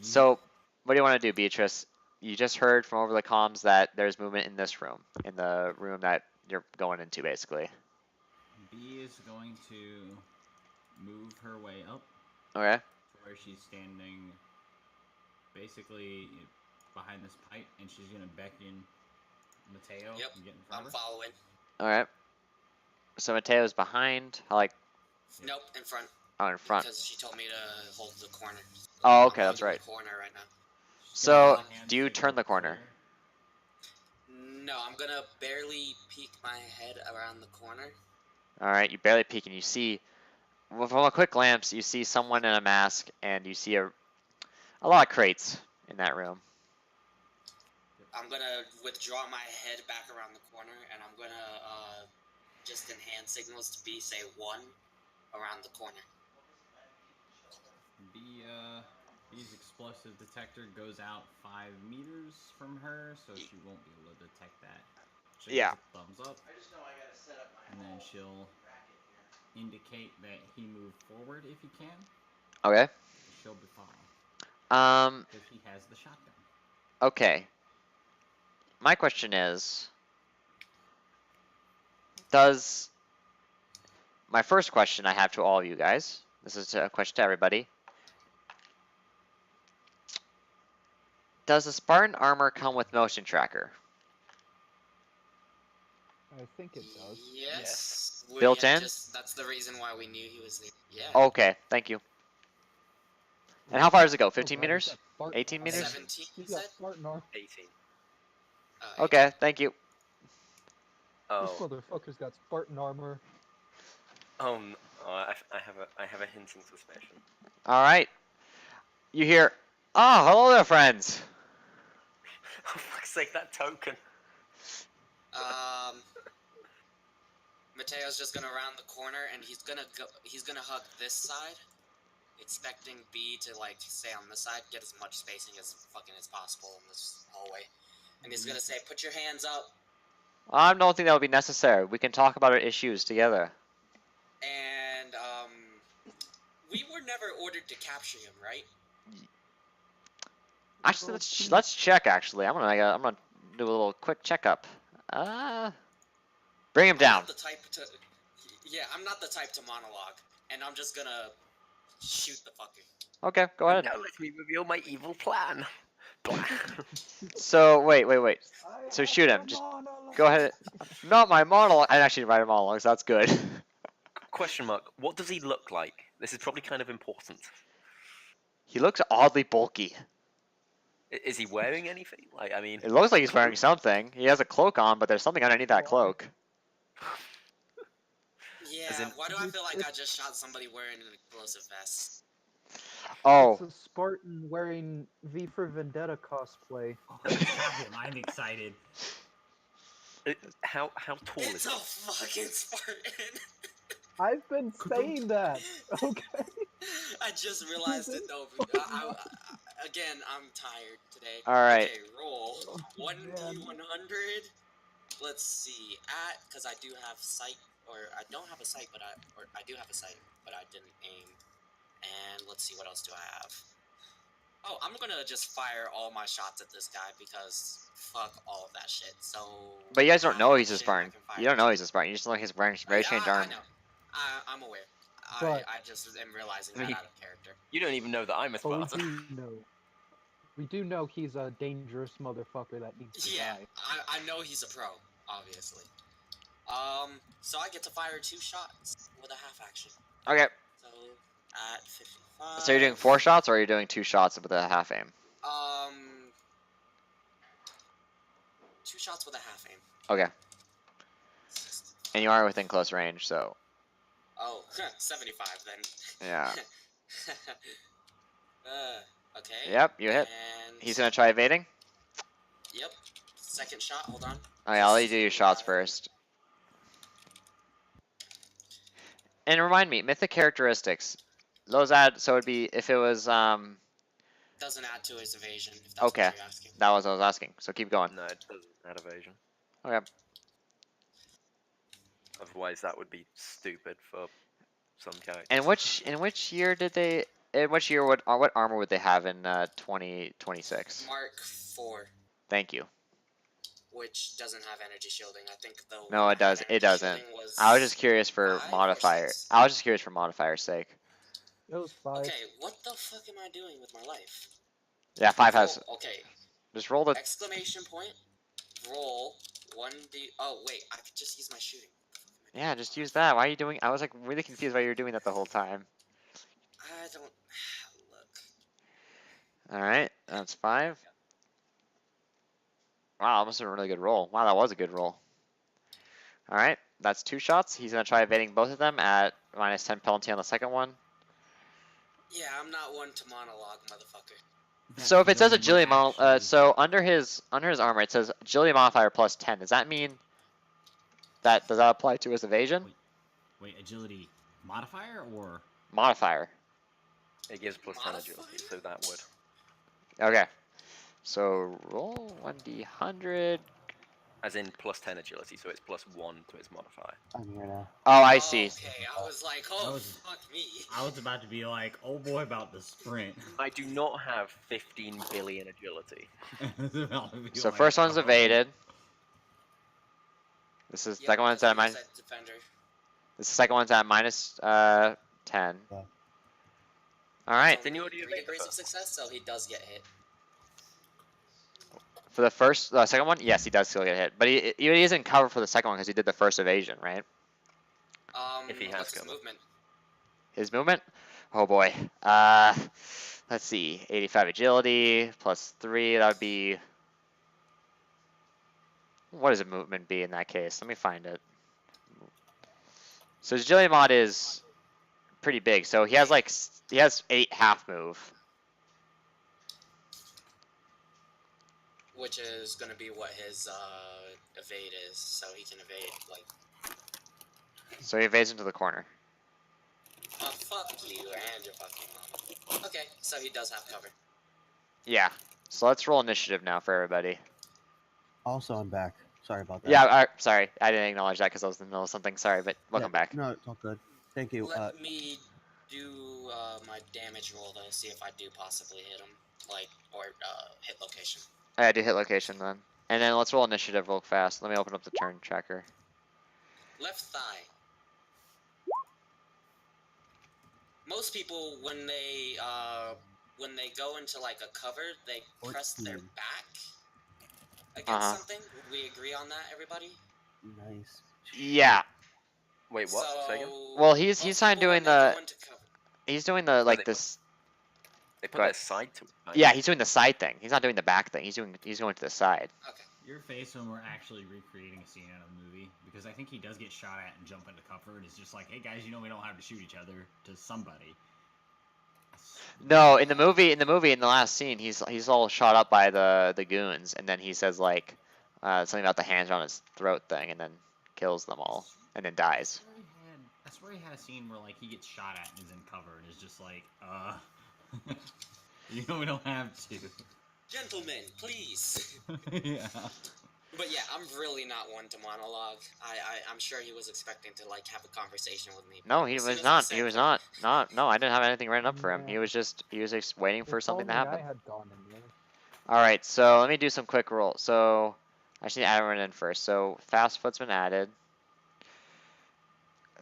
S3: So, what do you want to do, Beatrice? You just heard from over the comms that there's movement in this room, in the room that you're going into, basically.
S1: B is going to move her way up.
S3: Okay.
S1: To where she's standing, basically behind this pipe, and she's gonna beckon Mateo.
S4: Yep,
S1: and get in front
S4: I'm
S1: of her.
S4: following.
S3: All right. So Mateo's behind, like.
S4: Nope, in front.
S3: Oh, in front.
S4: Because she told me to hold the corner.
S3: Oh, okay,
S4: I'm
S3: that's right.
S4: The corner right now.
S3: So, do you turn the corner?
S4: No, I'm gonna barely peek my head around the corner.
S3: All right, you barely peek, and you see, well, from a quick glance, you see someone in a mask, and you see a lot of crates in that room.
S4: I'm gonna withdraw my head back around the corner, and I'm gonna just in hand signals to B say 1 around the corner.
S1: B's explosive detector goes out 5 meters from her, so she won't be able to detect that. She'll
S3: Yeah.
S1: use a thumbs up. And then she'll indicate that he moved forward if he can.
S3: Okay.
S1: She'll be fine. If he has the shotgun.
S3: Okay. My question is, my first question I have to all of you guys, this is a question to everybody. Does the Spartan armor come with motion tracker?
S6: I think it does.
S4: Yes.
S3: Built in?
S4: That's the reason why we knew he was there. Yeah.
S3: Okay, thank you. And how far does it go? 15 meters? 18 meters?
S4: 17,
S6: He's got Spartan armor.
S2: 18.
S3: Okay, thank you.
S6: This
S2: Oh.
S6: motherfucker's got Spartan armor.
S2: Oh, I have a hinting suspicion.
S3: All right. You hear, hello there, friends.
S2: Oh, fuck's sake, that token.
S4: Mateo's just gonna round the corner, and he's gonna hug this side, expecting B to like stay on this side, get as much spacing as fucking as possible in this hallway, and he's gonna say, "Put your hands up."
S3: I don't think that would be necessary. We can talk about our issues together.
S4: And we were never ordered to capture him, right?
S3: Actually, let's check. Actually, I'm gonna do a little quick checkup. Bring him down.
S4: I'm not the type to monologue, and I'm just gonna shoot the fucker.
S3: Okay, go ahead.
S2: Now let me reveal my evil plan.
S3: So wait. So shoot him. Just go ahead. Not my monologue. I actually write monologues. That's good.
S2: Question mark. What does he look like? This is probably kind of important.
S3: He looks oddly bulky.
S2: Is he wearing anything? Like, I mean,
S3: It looks like he's wearing something. He has a cloak on, but there's something underneath that cloak.
S4: Yeah, why do I feel like I just shot somebody wearing an explosive vest?
S3: Oh.
S6: It's a Spartan wearing V for Vendetta cosplay.
S1: I'm excited.
S2: How tall is
S4: It's
S2: he?
S4: a fucking Spartan.
S6: I've been saying that. Okay.
S4: I just realized it though. Again, I'm tired today.
S3: All right.
S4: Okay, roll 1d100. Let's see. Because I do have sight, or I don't have a sight, but I do have a sight, but I didn't aim. And let's see, what else do I have? Oh, I'm gonna just fire all my shots at this guy because fuck all of that shit. So.
S3: But you guys don't know he's a Spartan. You don't know he's a Spartan. You just know he's wearing very strange armor.
S4: I know. I'm aware.
S6: But,
S4: I just am realizing that out of character.
S2: You don't even know that I'm a
S6: but
S2: Spartan.
S6: we do know he's a dangerous motherfucker that needs to die.
S4: I know he's a pro, obviously. So I get to fire 2 shots with a half action.
S3: Okay.
S4: So at 55.
S3: So you're doing 4 shots, or are you doing 2 shots with a half aim?
S4: 2 shots with a half aim.
S3: Okay. And you are within close range, so.
S4: Oh, 75 then.
S3: Yeah.
S4: Okay.
S3: Yep, you hit.
S4: And
S3: He's gonna try evading.
S4: Yep. Second shot. Hold on.
S3: Oh yeah, I'll let you do your shots first. And remind me, mythic characteristics. Those add, so it'd be if it was
S4: Doesn't add to his evasion. If that's
S3: okay,
S4: what you're asking.
S3: that was what I was asking. So keep going.
S2: No, it doesn't add evasion.
S3: Okay.
S2: Otherwise, that would be stupid for some characters.
S3: And which year did they? In which year what armor would they have in 2026?
S4: Mark 4,
S3: Thank you.
S4: which doesn't have energy shielding. I think the
S3: No,
S4: one
S3: it
S4: that had
S3: does. It
S4: energy
S3: doesn't.
S4: shielding was
S3: I was just curious for
S4: 5 or
S3: modifier.
S4: 6?
S3: I was just curious for modifier's sake.
S6: It was 5.
S4: Okay, what the fuck am I doing with my life?
S3: Yeah, 5 has.
S4: Okay,
S3: Just roll the.
S4: exclamation point, roll 1d. Oh wait, I could just use my shooting.
S3: Yeah, just use that. Why are you doing? I was like really confused why you were doing that the whole time.
S4: I don't look.
S3: All right, that's 5. Wow, that must have been a really good roll. Wow, that was a good roll. All right, that's 2 shots. He's gonna try evading both of them at -10 penalty on the second one.
S4: Yeah, I'm not one to monologue, motherfucker.
S3: So if it says agility so under his armor it says agility modifier +10. Does that mean that does that apply to his evasion?
S1: Wait, agility modifier or
S3: Modifier.
S2: It gives +10 agility, so that would.
S3: Okay. So roll 1d100.
S2: As in +10 agility, so it's +1 to its modifier.
S5: I'm here now.
S3: Oh, I see.
S4: Okay, I was like, oh fuck me.
S1: I was about to be like, oh boy, about the sprint.
S2: I do not have 15 billion agility.
S3: So first one's evaded. This is second one's at minus.
S4: Defender.
S3: This second one's at -10.
S5: Yeah.
S3: All right.
S2: Then you already
S4: 3 degrees of success, so he does get hit.
S3: For the second one, yes, he does still get hit, but he isn't covered for the second one because he did the first evasion, right?
S2: If he has
S4: what's his
S2: cover.
S4: movement?
S3: His movement? Oh boy. Let's see. 85 agility +3. That would be. What does a movement be in that case? Let me find it. So his agility mod is pretty big. So he has 8 half move.
S4: Which is gonna be what his evade is, so he can evade like.
S3: So he evades into the corner.
S4: Oh fuck you and your fucking mama. Okay, so he does have cover.
S3: Yeah. So let's roll initiative now for everybody.
S5: Also, I'm back. Sorry about that.
S3: Yeah, sorry. I didn't acknowledge that because I was in the middle of something. Sorry, but welcome back.
S5: No, it's all good. Thank you.
S4: Let me do my damage roll to see if I do possibly hit him, or hit location.
S3: I do hit location then. And then let's roll initiative real fast. Let me open up the turn tracker.
S4: Left thigh. Most people, when they go into like a cover, they press their back against something. Would we agree on that, everybody?
S5: Nice.
S3: Yeah.
S2: Wait, what?
S4: So,
S2: Say again?
S3: Well, he's kind of doing the. He's doing the
S2: they
S3: this.
S2: They put their side to it. Right?
S3: Yeah, he's doing the side thing. He's not doing the back thing. He's going to the side.
S4: Okay.
S1: Your face when we're actually recreating a scene out of a movie, because I think he does get shot at and jump into cover, and it's just like, hey guys, we don't have to shoot each other to somebody.
S3: No, in the movie, in the last scene, he's all shot up by the goons, and then he says something about the hands on his throat thing, and then kills them all, and then dies.
S1: I swear he had a scene where he gets shot at and is in cover, and is just like, we don't have to.
S4: Gentlemen, please.
S1: Yeah.
S4: But yeah, I'm really not one to monologue. I'm sure he was expecting to have a conversation with me.
S3: No, he was not. He was not. No, I didn't have anything written up for him. He was just waiting for something to happen.
S6: I had gone in there.
S3: All right, so let me do some quick rolls. So I just need to add one in first. So fast foot's been added.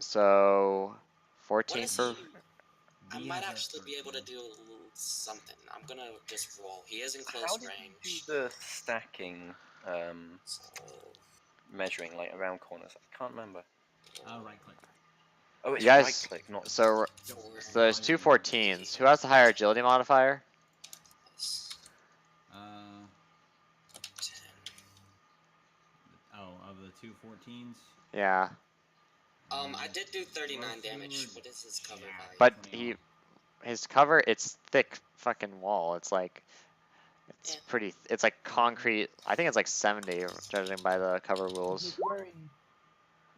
S3: So 14 for.
S4: I might actually be able to do something. I'm gonna just roll. He is in close
S2: How did
S4: range.
S2: you do the stacking measuring around corners? I can't remember.
S1: Right click.
S2: Oh, it's
S3: You guys,
S2: right click, not.
S3: So there's 2 14s. Who has the higher agility modifier?
S4: 10.
S1: Of the 2 14s.
S3: Yeah.
S4: I did do 39 damage. What is his cover value?
S3: But his cover, it's thick fucking wall. It's pretty. It's like concrete. I think it's 70, judging by the cover rules.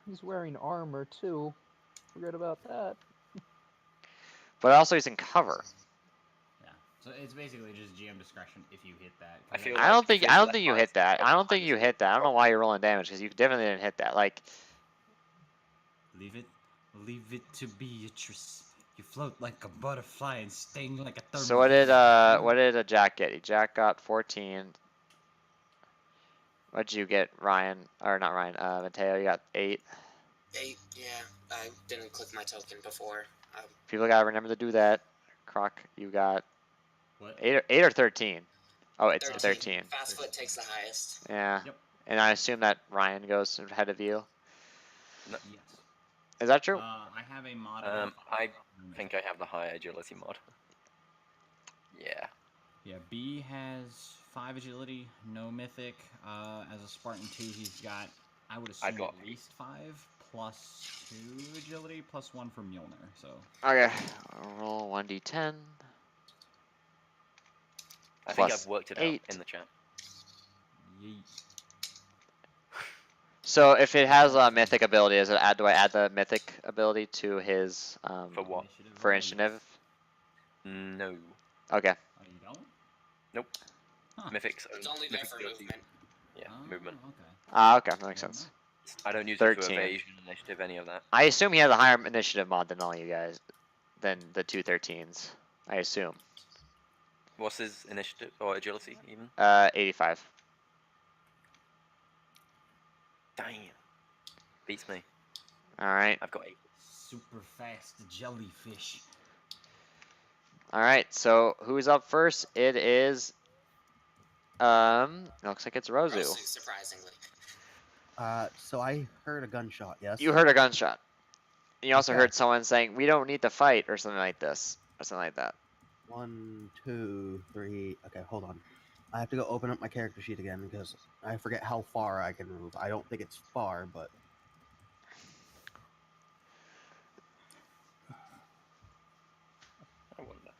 S6: He's wearing armor too. Forget about that.
S3: But also he's in cover.
S1: Yeah. So it's basically just GM discretion if you hit that.
S3: I don't think you hit that. I don't think you hit that. I don't know why you're rolling damage because you definitely didn't hit that.
S1: Leave it to Beatrice. You float like a butterfly and sting like a thermite.
S3: So what did Jack get? Jack got 14. What'd you get, Ryan? Or not Ryan, Mateo, you got 8.
S4: 8, yeah. I didn't click my token before.
S3: People gotta remember to do that. Croc, you got
S1: what?
S3: 8 or 13? Oh, it's 13.
S4: Fastfoot takes the highest.
S3: Yeah.
S1: Yep.
S3: And I assume that Ryan goes ahead of you.
S2: No.
S1: Yes.
S3: Is that true?
S1: I have a mod.
S2: I think I have the high agility mod. Yeah.
S1: Yeah, B has 5 agility, no mythic. As a Spartan 2, he's got, I would assume,
S2: got
S1: at least 5, plus 2 agility, plus 1 for Mjolnir, so.
S3: Okay. Roll 1d10.
S2: I think
S3: Plus
S2: I've worked it
S3: 8.
S2: out in the chat.
S1: Yeet.
S3: So if it has a mythic ability, do I add the mythic ability to his
S2: For what?
S3: For initiative?
S2: No.
S3: Okay.
S1: Oh, you don't?
S2: Nope.
S1: Huh.
S2: Mythic's
S4: It's only there
S2: mythic
S4: for
S2: ability.
S4: movement.
S2: Yeah,
S1: Oh,
S2: movement.
S1: okay.
S3: Okay, that makes sense.
S2: I don't use it for
S3: 13.
S2: evasion, initiative, any of that.
S3: I assume he has a higher initiative mod than all you guys, than the 2 13s. I assume.
S2: What's his initiative or agility even?
S3: 85.
S2: Damn. Beats me.
S3: Alright.
S2: I've got 8.
S1: Super fast jellyfish.
S3: Alright, so who's up first? It is looks like it's Rozu.
S4: Rosu, surprisingly.
S5: So I heard a gunshot. Yes.
S3: You heard a gunshot. You also
S5: Okay.
S3: heard someone saying, "We don't need to fight," or something like this, or something like that.
S5: 1, 2, 3. Okay, hold on. I have to go open up my character sheet again because I forget how far I can move. I don't think it's far, but
S2: I wonder.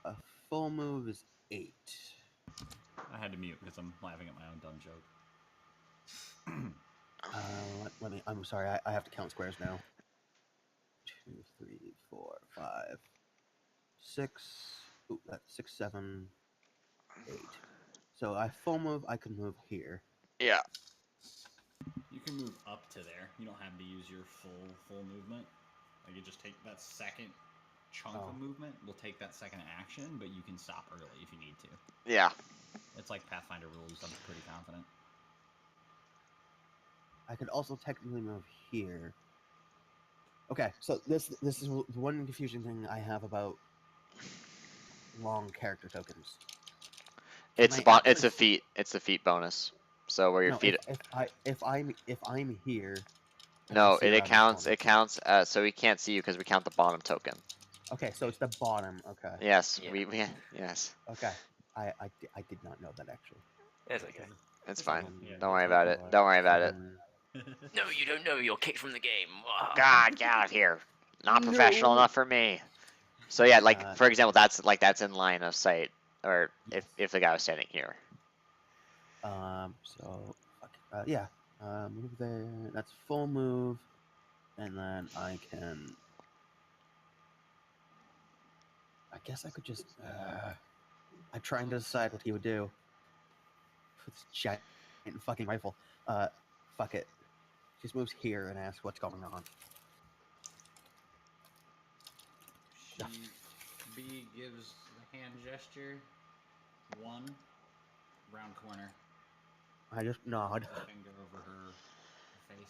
S5: a full move is 8.
S1: I had to mute because I'm laughing at my own dumb joke.
S5: Let me. I'm sorry. I have to count squares now. 2, 3, 4, 5, 6. Ooh, that's 6, 7, 8. So I full move. I can move here.
S3: Yeah.
S1: You can move up to there. You don't have to use your full movement. Like, you just take that second chunk of movement. Will take that second action, but you can stop early if you need to.
S3: Yeah.
S1: It's like Pathfinder rules. I'm pretty confident.
S5: I could also technically move here. Okay, so this is one confusing thing I have about long character tokens.
S3: It's
S5: I
S3: it's a
S5: actually-
S3: feat. It's a feat bonus. So where your
S5: No,
S3: feet.
S5: if I'm here. and
S3: No,
S5: I see
S3: it
S5: around the
S3: counts.
S5: corner.
S3: It counts. So we can't see you because we count the bottom token.
S5: Okay, so it's the bottom. Okay.
S3: Yes.
S2: Yeah.
S3: We yes.
S5: Okay. I did not know that actually.
S2: It's okay.
S3: It's
S1: It's
S3: fine.
S1: fine. Yeah,
S3: Don't
S1: it's
S3: worry
S1: okay.
S3: about it. Don't worry about it.
S2: No, you don't know. You're kicked from the game.
S3: God, get out of here. Not
S5: No.
S3: professional enough for me. So yeah, like
S5: Uh,
S3: for example, that's in line of sight, or
S5: Yes.
S3: if the guy was standing here.
S5: So yeah. Move there. That's full move, and then I can. I guess I could just. I'm trying to decide what he would do. With this giant fucking rifle. Fuck it. Just moves here and asks what's going on.
S1: B gives the hand gesture. 1 round corner.
S5: I just nod.
S1: Finger over her face.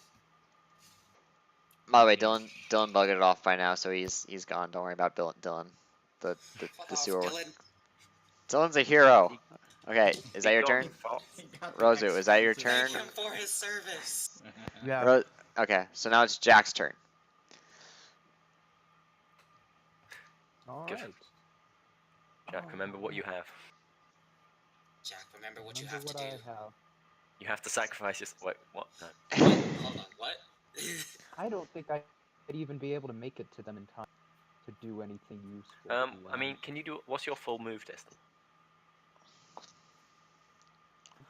S3: By the way, Dylan bugged it off by now, so he's gone. Don't worry about Dylan. The
S4: Fuck
S3: the
S4: off,
S3: sewer.
S4: Dylan.
S3: Dylan's a hero. Okay, is that your
S2: He
S3: turn?
S2: got fought.
S3: Rosu, is that your turn?
S4: Thank him for his service.
S5: Yeah.
S3: Okay, so now it's Jack's turn.
S6: All
S2: Good.
S6: right.
S2: Jack, remember what you have.
S4: Jack, remember what you
S6: Remember
S4: have to
S6: what
S4: do.
S6: I have.
S2: You have to sacrifice your. Wait, what? No.
S4: Hold on, what?
S6: I don't think I'd even be able to make it to them in time to do anything useful. to be
S2: I mean,
S6: honest.
S2: can you do? What's your full move distance?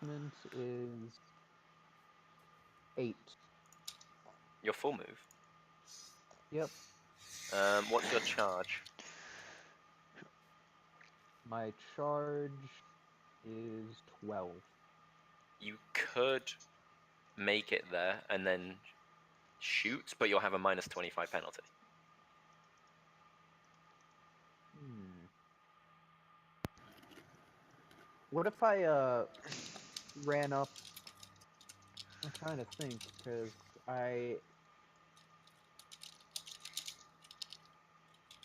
S6: Movement is 8.
S2: Your full move.
S6: Yep.
S2: What's your charge?
S6: My charge is 12.
S2: You could make it there and then shoot, but you'll have a minus 25 penalty.
S6: What if I ran up? I'm trying to think because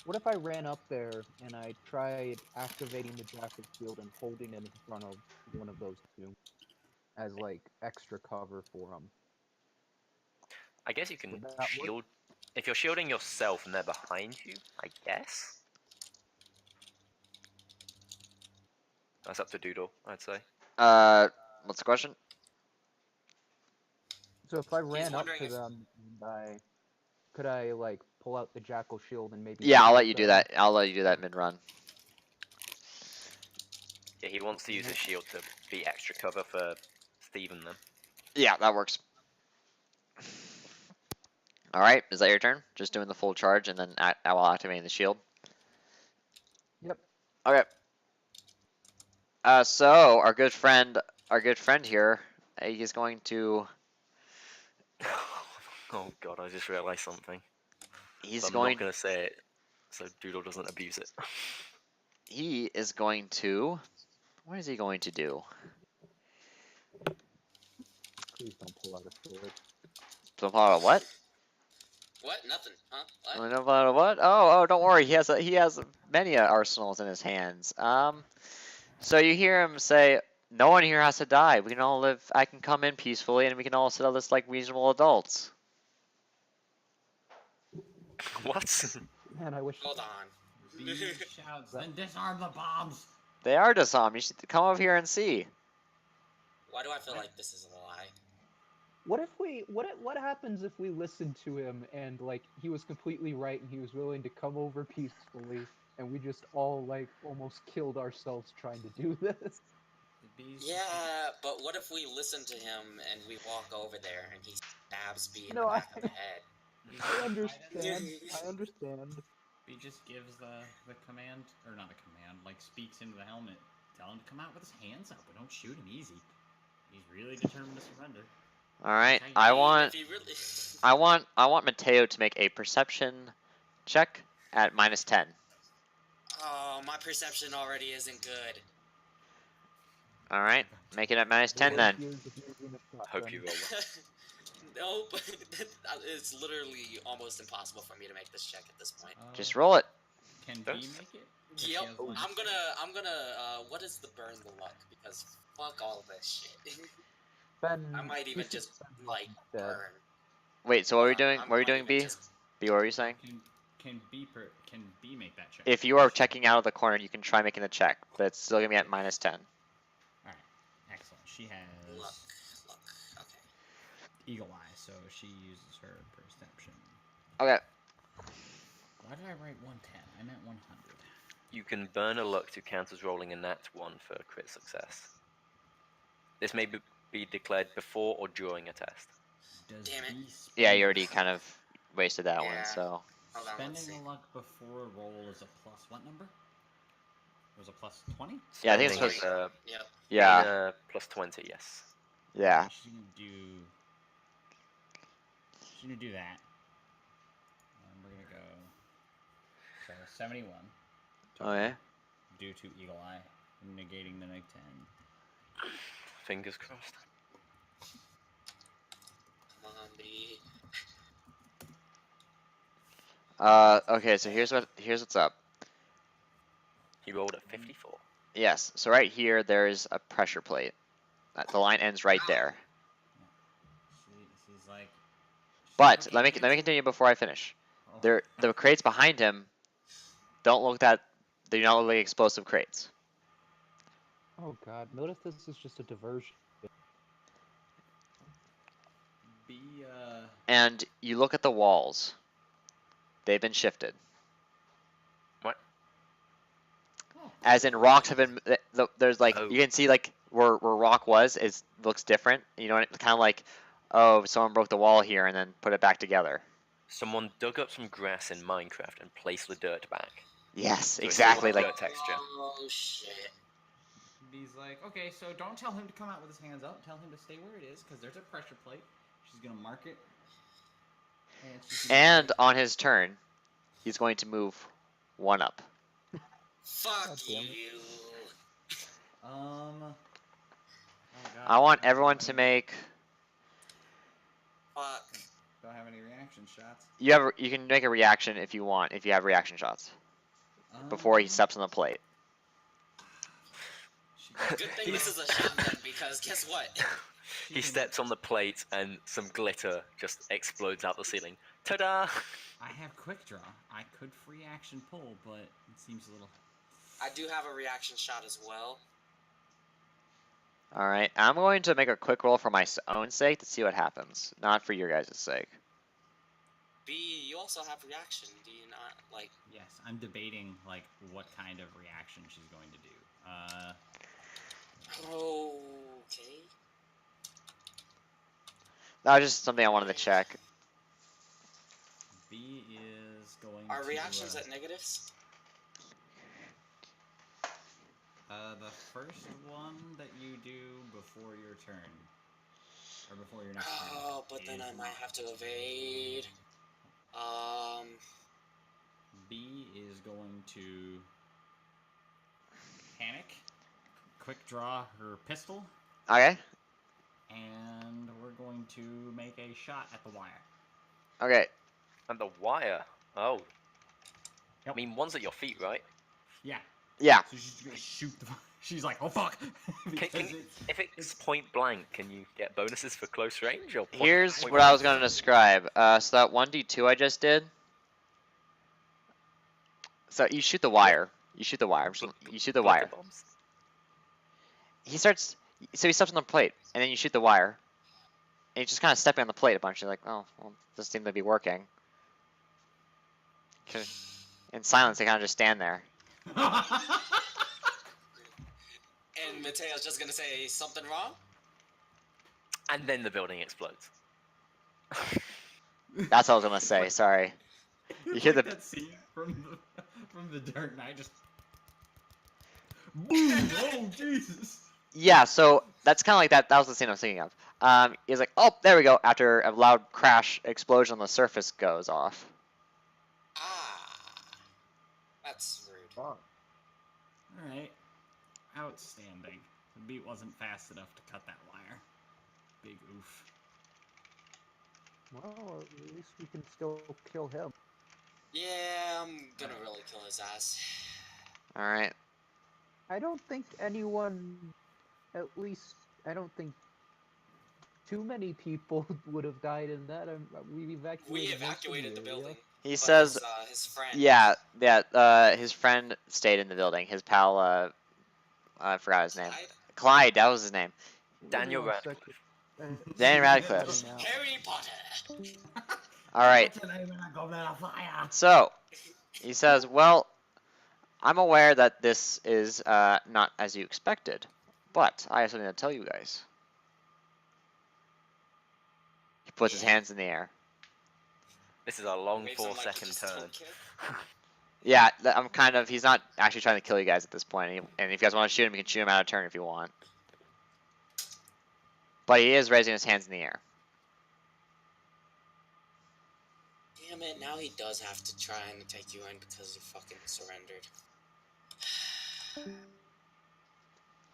S6: What if I ran up there and I tried activating the Jackal Shield and holding it in front of one of those two as like extra cover for them?
S2: I guess you can
S6: Would that work?
S2: shield. If you're shielding yourself and they're behind you, I guess. That's up to Doodle, I'd say.
S3: What's the question?
S6: So if I ran up
S4: wondering
S6: to
S4: if-
S6: them, and could I like pull out the Jackal Shield and maybe?
S3: Yeah, I'll let
S6: shield
S3: you do
S6: them?
S3: that. I'll let you do that mid-run.
S2: Yeah, he wants to use his shield to be extra cover for Steve and them.
S3: Yeah, that works. All right, is that your turn? Just doing the full charge and then while activating the shield.
S6: Yep.
S3: Okay. So our good friend here, he's going to.
S2: Oh god, I just realized something.
S3: He's
S2: But I'm
S3: going.
S2: not gonna say it, so Doodle doesn't abuse it.
S3: He is going to. What is he going to do?
S6: Please don't pull out a sword.
S3: Pull out what?
S4: What? Nothing, huh? What?
S3: Pull out what? Oh, don't worry. He has many arsenals in his hands. So you hear him say, "No one here has to die. We can all live. I can come in peacefully, and we can all settle this like reasonable adults."
S2: What?
S6: Man, I wish.
S4: Hold on.
S1: B shouts, then disarm the bombs.
S3: They are disarmed. You should come over here and see.
S4: Why do I feel like this is a lie?
S6: What happens if we listened to him and like he was completely right and he was willing to come over peacefully and we just all like almost killed ourselves trying to do this?
S4: Yeah, but what if we listen to him and we walk over there and he stabs B in
S6: No,
S4: the back of the head?
S6: I understand. I understand.
S1: He just gives the command, or not a command, like speaks into the helmet. Tell him to come out with his hands up, but don't shoot him easy. He's really determined to surrender.
S3: All right.
S1: That's
S3: I
S1: how you-
S3: want.
S4: If he really...
S3: I want Mateo to make a perception check at -10.
S4: Oh, my perception already isn't good.
S3: All right. Make it at -10 then.
S2: Hope you roll well.
S4: Nope. It's literally almost impossible for me to make this check at this point.
S3: Just roll it.
S1: Can B
S2: Don't-
S1: make it? 'Cause she
S4: Yep,
S1: has line
S4: I'm
S1: sight.
S4: gonna, what is the burn the luck? Because fuck all this shit.
S6: Ben,
S4: I might even
S6: you should
S4: just,
S6: spend
S4: like,
S6: dead.
S4: burn.
S3: Wait. So what are we doing?
S4: I'm
S3: What are we
S4: might
S3: doing,
S4: even
S3: B?
S4: just-
S3: B, what were you saying?
S1: Can B make that check?
S3: If you are checking out of the corner, you can try making the check, but it's still gonna be at -10.
S1: Alright, excellent. She has
S4: Luck. Okay.
S1: eagle eye, so she uses her perception.
S3: Okay.
S1: Why did I write 110? I meant 100.
S2: You can burn a luck to count as rolling a nat 1 for crit success. This may be declared before or during a test.
S1: Does
S4: Damn it.
S1: B spend
S3: Yeah, you already kind of wasted that one.
S4: Yeah.
S3: So
S4: Hold on, let's
S1: spending
S4: see.
S1: a luck before roll is a plus what number? It was a plus 20?
S3: Yeah, I think it's
S2: Spending
S3: supposed-
S2: is,
S4: Yep.
S3: yeah,
S2: plus 20, yes.
S3: yeah.
S1: She's gonna do that. And we're gonna go. So 71. total,
S3: Okay.
S1: Due to eagle eye, negating the neg 10.
S2: Fingers crossed.
S4: Come on, B.
S3: Okay. So here's what's up.
S2: He rolled a 54.
S3: Yes. So right here, there's a pressure plate. The line ends right there.
S1: She's like.
S3: But
S1: okay,
S3: let me continue before I finish. The crates behind him don't look that. They do not look like explosive crates.
S6: Oh god, notice this is just a diversion.
S1: B
S3: And you look at the walls. They've been shifted.
S2: What?
S1: Oh,
S3: As in rocks have been. There's like
S2: Oh.
S3: you can see like where rock was looks different. You know, kind of like, oh, someone broke the wall here and then put it back together.
S2: Someone dug up some grass in Minecraft and placed the dirt back.
S3: Yes,
S2: So it's
S3: exactly.
S2: like
S3: Like
S2: dirt texture.
S4: Oh, shit.
S1: B's like, okay, so don't tell him to come out with his hands up. Tell him to stay where it is, because there's a pressure plate. She's gonna mark it
S3: And on his turn, he's going to move 1 up.
S4: Fuck
S6: God damn it.
S4: you.
S1: Oh God,
S3: I want
S1: don't have
S3: everyone to
S1: any-
S3: make.
S4: Fuck.
S1: Don't have any reaction shots.
S3: You can make a reaction if you want, if you have reaction shots before he steps on the plate.
S4: Good thing this is a shotgun because guess what?
S2: He steps on the plate and some glitter just explodes out the ceiling. Ta-da!
S1: I have quick draw. I could free action pull, but it seems a little.
S4: I do have a reaction shot as well.
S3: All right, I'm going to make a quick roll for my own sake to see what happens, not for your guys' sake.
S4: B, you also have reaction, do you not? Like,
S1: Yes, I'm debating like what kind of reaction she's going to do.
S4: okay.
S3: That was just something I wanted to check.
S1: B is going.
S4: Are
S1: to,
S4: reactions at negatives?
S1: The first one that you do before your turn, or before your next turn.
S4: Oh, but then I might have to evade.
S1: B is going to panic, quick draw her pistol,
S3: Okay.
S1: and we're going to make a shot at the wire.
S3: Okay.
S2: And the wire. Oh.
S1: Yep.
S2: I mean, one's at your feet, right?
S1: Yeah.
S3: Yeah.
S1: So she's gonna shoot the. She's like, oh fuck.
S2: If it's point blank, can you get bonuses for close range? Or
S3: Here's
S2: point
S3: what I
S2: blank?
S3: was going to describe. So that 1d2 I just did. So you shoot the wire. You shoot the wire. You shoot the
S2: Glitter
S3: wire.
S2: bombs?
S3: He starts. So he steps on the plate, and then you shoot the wire. And he's just kind of stepping on the plate a bunch. You're like, oh, well, this seems to be working. In silence, they kind of just stand there.
S4: And Mateo's just gonna say something wrong?
S2: And then the building explodes.
S3: That's what I was gonna say. Sorry. You hear the
S1: that scene from the Dark Knight just. Boom! Oh Jesus!
S3: Yeah. So that's kind of like that. That was the scene I was thinking of. He's like, oh, there we go. After a loud crash, explosion on the surface goes off.
S4: Ah. That's rude.
S6: Fuck.
S1: Alright. Outstanding. The beat wasn't fast enough to cut that wire. Big oof.
S6: Well, at least we can still kill him.
S4: Yeah, I'm gonna really kill his ass.
S3: All right.
S6: I don't think anyone, at least, I don't think too many people would have died in that. We evacuated.
S4: We
S6: most of
S4: evacuated the
S6: area.
S4: building.
S3: He
S4: But
S3: says,
S4: his friend.
S3: yeah. His friend stayed in the building. His pal, I forgot his name.
S4: Clyde?
S3: Clyde. That was his name.
S2: Daniel
S6: One
S2: Radcliffe.
S6: second.
S3: Daniel Radcliffe.
S6: Now.
S4: Harry Potter.
S3: All right. So, he says, well, I'm aware that this is not as you expected, but I have something to tell you guys. He puts his hands in the air.
S2: This is a long
S4: Makes him like,
S2: 4-second
S4: "Just
S2: turn.
S4: don't kill."
S3: Yeah, I'm kind of, he's not actually trying to kill you guys at this point, and if you guys want to shoot him, you can shoot him out of turn if you want. But he is raising his hands in the air.
S4: Damn it, now he does have to try and take you in because you fucking surrendered.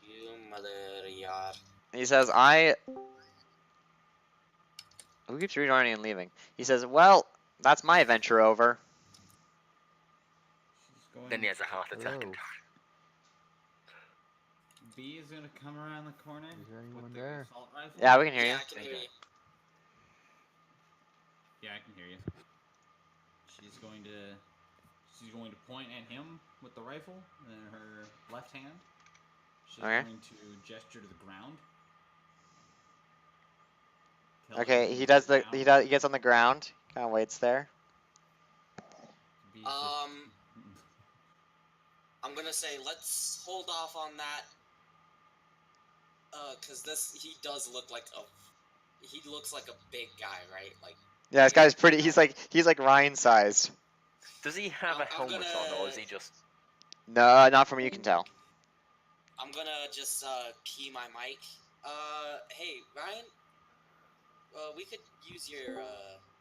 S4: You mother yard.
S3: He says, Who keeps rejoining and leaving? He says, well, that's my adventure over.
S2: Then he has a heart attack.
S6: Hello.
S1: B is gonna come around the corner.
S6: Is there anyone
S1: with the
S6: there?
S1: assault rifle.
S3: Yeah, we can hear you.
S4: Yeah, I can hear you.
S1: Yeah, I can hear you. She's going to point at him with the rifle in her left hand. She's
S3: Okay.
S1: going to gesture to the ground. Tell
S3: Okay,
S1: everyone
S3: he
S1: to
S3: does
S1: get
S3: he
S1: down.
S3: gets on the ground, kind of waits there.
S1: B's just-
S4: I'm gonna say let's hold off on that. Cause he does look like he looks like a big guy, right? Like.
S3: Yeah, this guy's pretty. He's like Ryan sized.
S2: Does he have a
S4: I'm
S2: helmet on, or
S4: gonna-
S2: is he just...
S3: No, not from what you can tell.
S4: I'm gonna just key my mic. Hey Ryan, we could use your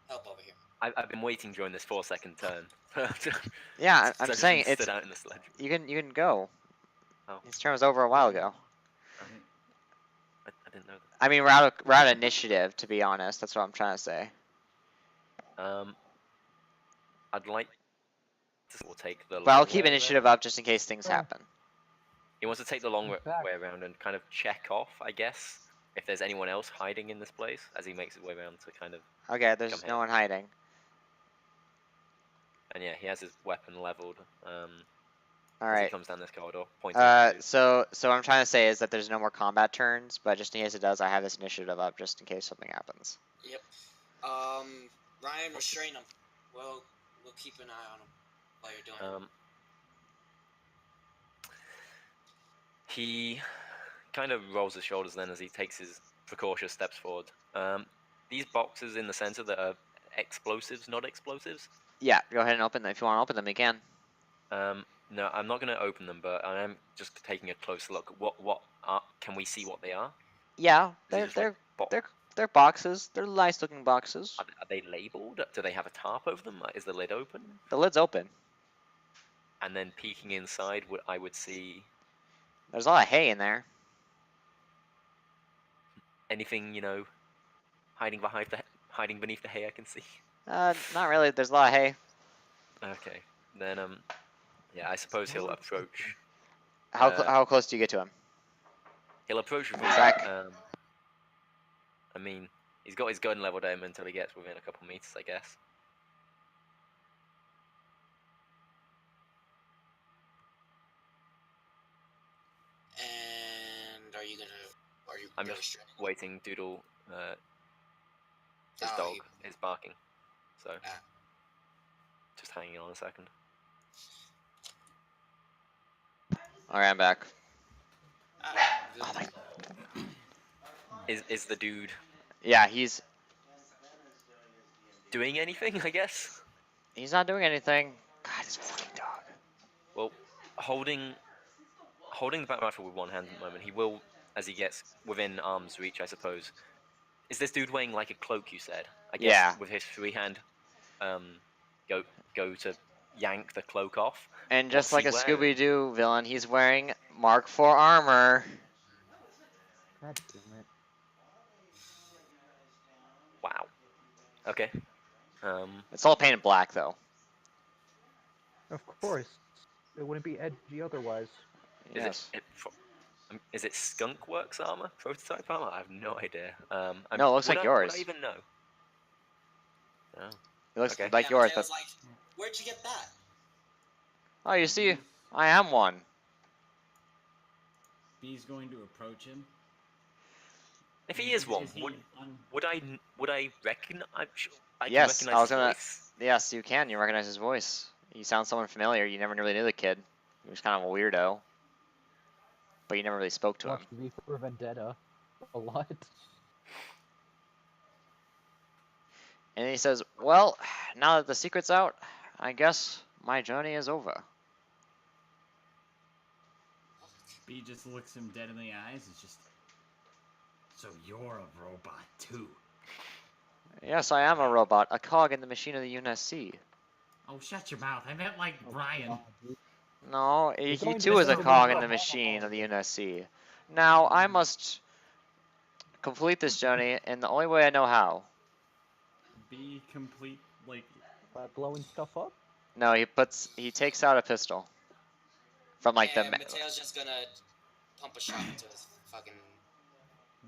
S4: help over here.
S2: I've been waiting during this 4-second turn.
S3: Yeah,
S2: So
S3: I'm
S2: I've
S3: saying
S2: just been
S3: it's.
S2: stood out in the sledge.
S3: You can go.
S2: Oh.
S3: His turn was over a while ago.
S2: I didn't know that.
S3: I mean, we're out of initiative, to be honest. That's what I'm trying to say.
S2: I'd like to take the.
S3: But I'll
S2: long
S3: keep
S2: way
S3: initiative
S2: around.
S3: up just in case things happen.
S2: He wants to take the long
S6: In fact-
S2: way around and kind of check off, I guess, if there's anyone else hiding in this place as he makes his way around to kind of.
S3: Okay,
S2: Come
S3: there's
S2: here.
S3: no one hiding.
S2: And yeah, he has his weapon leveled.
S3: All
S2: As he
S3: right.
S2: comes down this corridor, pointing. at you.
S3: So what I'm trying to say is that there's no more combat turns, but just in case it does, I have this initiative up just in case something happens.
S4: Yep. Ryan, restrain him. We'll keep an eye on him while you're doing it.
S2: He kind of rolls his shoulders then as he takes his precautious steps forward. These boxes in the center that are explosives, not explosives.
S3: Yeah, go ahead and open them. If you want to open them, you can.
S2: No, I'm not going to open them, but I am just taking a close look. What are? Can we see what they are?
S3: Yeah,
S2: Is it just like
S3: they're boxes. They're nice looking boxes.
S2: Are they labeled? Do they have a tarp over them? Is the lid open?
S3: The lid's open.
S2: And then peeking inside, I would see
S3: There's a lot of hay in there.
S2: anything, hiding beneath the hay I can see.
S3: Not really. There's a lot of hay.
S2: Okay, then yeah, I suppose he'll approach.
S3: How close do you get to him?
S2: He'll approach with his.
S3: Zach.
S2: I mean, he's got his gun leveled at him until he gets within a couple meters, I guess.
S4: And are you
S2: I'm
S4: really
S2: just
S4: restraining?
S2: waiting. Doodle, his
S4: Oh,
S2: dog is barking, so
S4: Ah.
S2: just hanging on a second.
S3: All right, I'm back.
S4: Oh my.
S2: Is the dude
S3: Yeah, he's
S2: doing anything? I guess.
S3: not doing anything. God, this fucking dog.
S2: Well, holding the bat rifle with one hand at the moment, he will, as he gets within arm's reach, I suppose. Is this dude wearing like a cloak? You said. I guess
S3: Yeah.
S2: with his free hand, go to yank the cloak off.
S3: And just
S2: What's
S3: like
S2: he
S3: a
S2: wearing?
S3: Scooby-Doo villain, he's wearing Mark IV armor.
S6: God damn it.
S2: Wow. Okay.
S3: It's all painted black, though.
S6: Of course. It wouldn't be edgy otherwise.
S3: Yes.
S2: Is it Skunk Works armor? Prototype armor? I have no idea.
S3: No, it looks like yours.
S2: Would I even know? No.
S3: It looks
S2: Okay.
S3: like
S4: Yeah,
S3: yours,
S4: Mateo's
S3: but
S4: like, where'd you get that?
S3: oh, you see, I am one.
S1: B's going to approach him.
S2: If he is one,
S1: Is he
S2: would I recognize? I can
S3: Yes,
S2: recognize
S3: I was
S2: his
S3: gonna.
S2: voice.
S3: Yes, you can. You recognize his voice. He sounds someone familiar. You never really knew the kid. He was kind of a weirdo, but you never really spoke to him.
S6: Watched V for Vendetta a lot.
S3: And he says, "Well, now that the secret's out, I guess my journey is over."
S1: B just looks him dead in the eyes. It's just, so you're a robot too.
S3: Yes, I am a robot, a cog in the machine of the UNSC.
S1: Oh, shut your mouth. I meant like Brian.
S3: No, he
S6: going
S3: too
S6: to
S3: is a
S6: send him
S3: cog
S6: into
S3: in the
S6: a
S3: machine
S6: hall.
S3: of the UNSC. Now, I must complete this journey in the only way I know how.
S1: B complete, like,
S6: By blowing stuff up?
S3: No, he takes out a pistol. From like
S4: and
S3: the...
S4: Mateo's just gonna pump a shot into his fucking.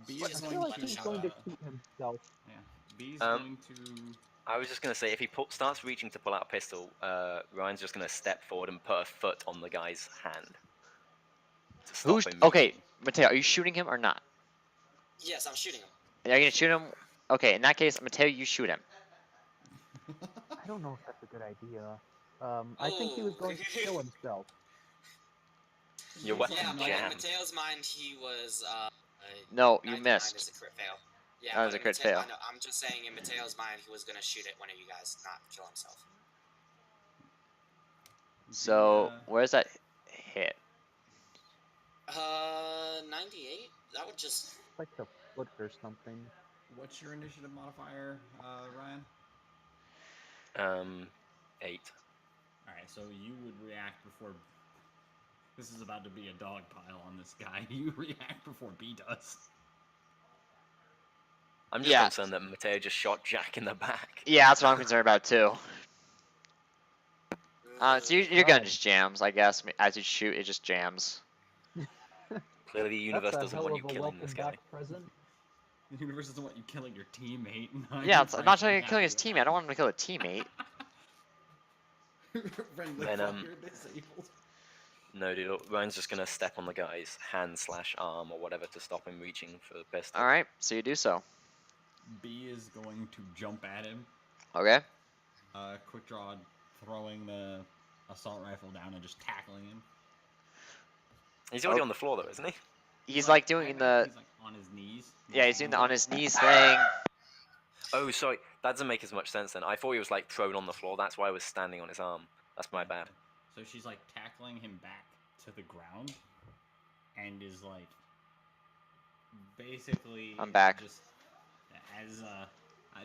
S1: B
S4: He's
S1: is
S6: I
S4: going
S6: feel
S1: going
S6: like
S1: to.
S6: he's going to shoot himself.
S1: Yeah. B's
S2: Um,
S1: going to.
S2: I was just gonna say, if he starts reaching to pull out a pistol, Ryan's just gonna step forward and put a foot on the guy's hand to stop
S3: Who's...
S2: him.
S3: Okay, Mateo, are you shooting him or not?
S4: Yes, I'm shooting him.
S3: Are you gonna shoot him? Okay, in that case, Mateo, you shoot him.
S6: I don't know if that's a good idea. I think he was going to kill himself.
S2: Your weapon
S4: Yeah, but in
S2: jammed.
S4: Mateo's mind, he was.
S3: No, you
S4: 99
S3: missed.
S4: is a crit fail. Yeah,
S3: That was
S4: but
S3: a crit
S4: Mateo,
S3: fail.
S4: I know, I'm just saying, in Mateo's mind, he was gonna shoot at one of you guys, not kill himself.
S3: So, where's that hit?
S4: 98. That would just.
S6: Like the foot or something.
S1: What's your initiative modifier, Ryan?
S2: 8.
S1: Alright, so you would react before... This is about to be a dog pile on this guy. You react before B does.
S2: I'm just concerned that Mateo just shot Jack in the back.
S3: Yeah, that's what I'm concerned about too. So your gun just jams, I guess. As you shoot, it just jams.
S2: Clearly, the universe
S6: That's a
S2: doesn't
S6: hell
S2: want
S6: of
S2: you
S6: a
S2: killing this
S6: welcome
S2: guy.
S6: back present.
S1: The universe doesn't want you killing your teammate.
S3: Yeah, I'm not trying to kill his teammate. I don't want him to kill a teammate.
S1: Friendly
S2: Then,
S1: fucker disabled.
S2: No, dude. Ryan's just gonna step on the guy's hand/arm or whatever to stop him reaching for the pistol.
S3: All right, so you do so.
S1: B is going to jump at him.
S3: Okay.
S1: Quick draw, throwing the assault rifle down and just tackling him.
S2: He's already on the floor though, isn't he?
S3: He's like doing the.
S1: He's like on his knees.
S3: Yeah, he's doing the on his knees thing.
S2: Oh, sorry. That doesn't make as much sense then. I thought he was like thrown on the floor. That's why I was standing on his arm. That's my bad.
S1: So she's like tackling him back to the ground, and is like basically.
S3: I'm back.
S1: Just as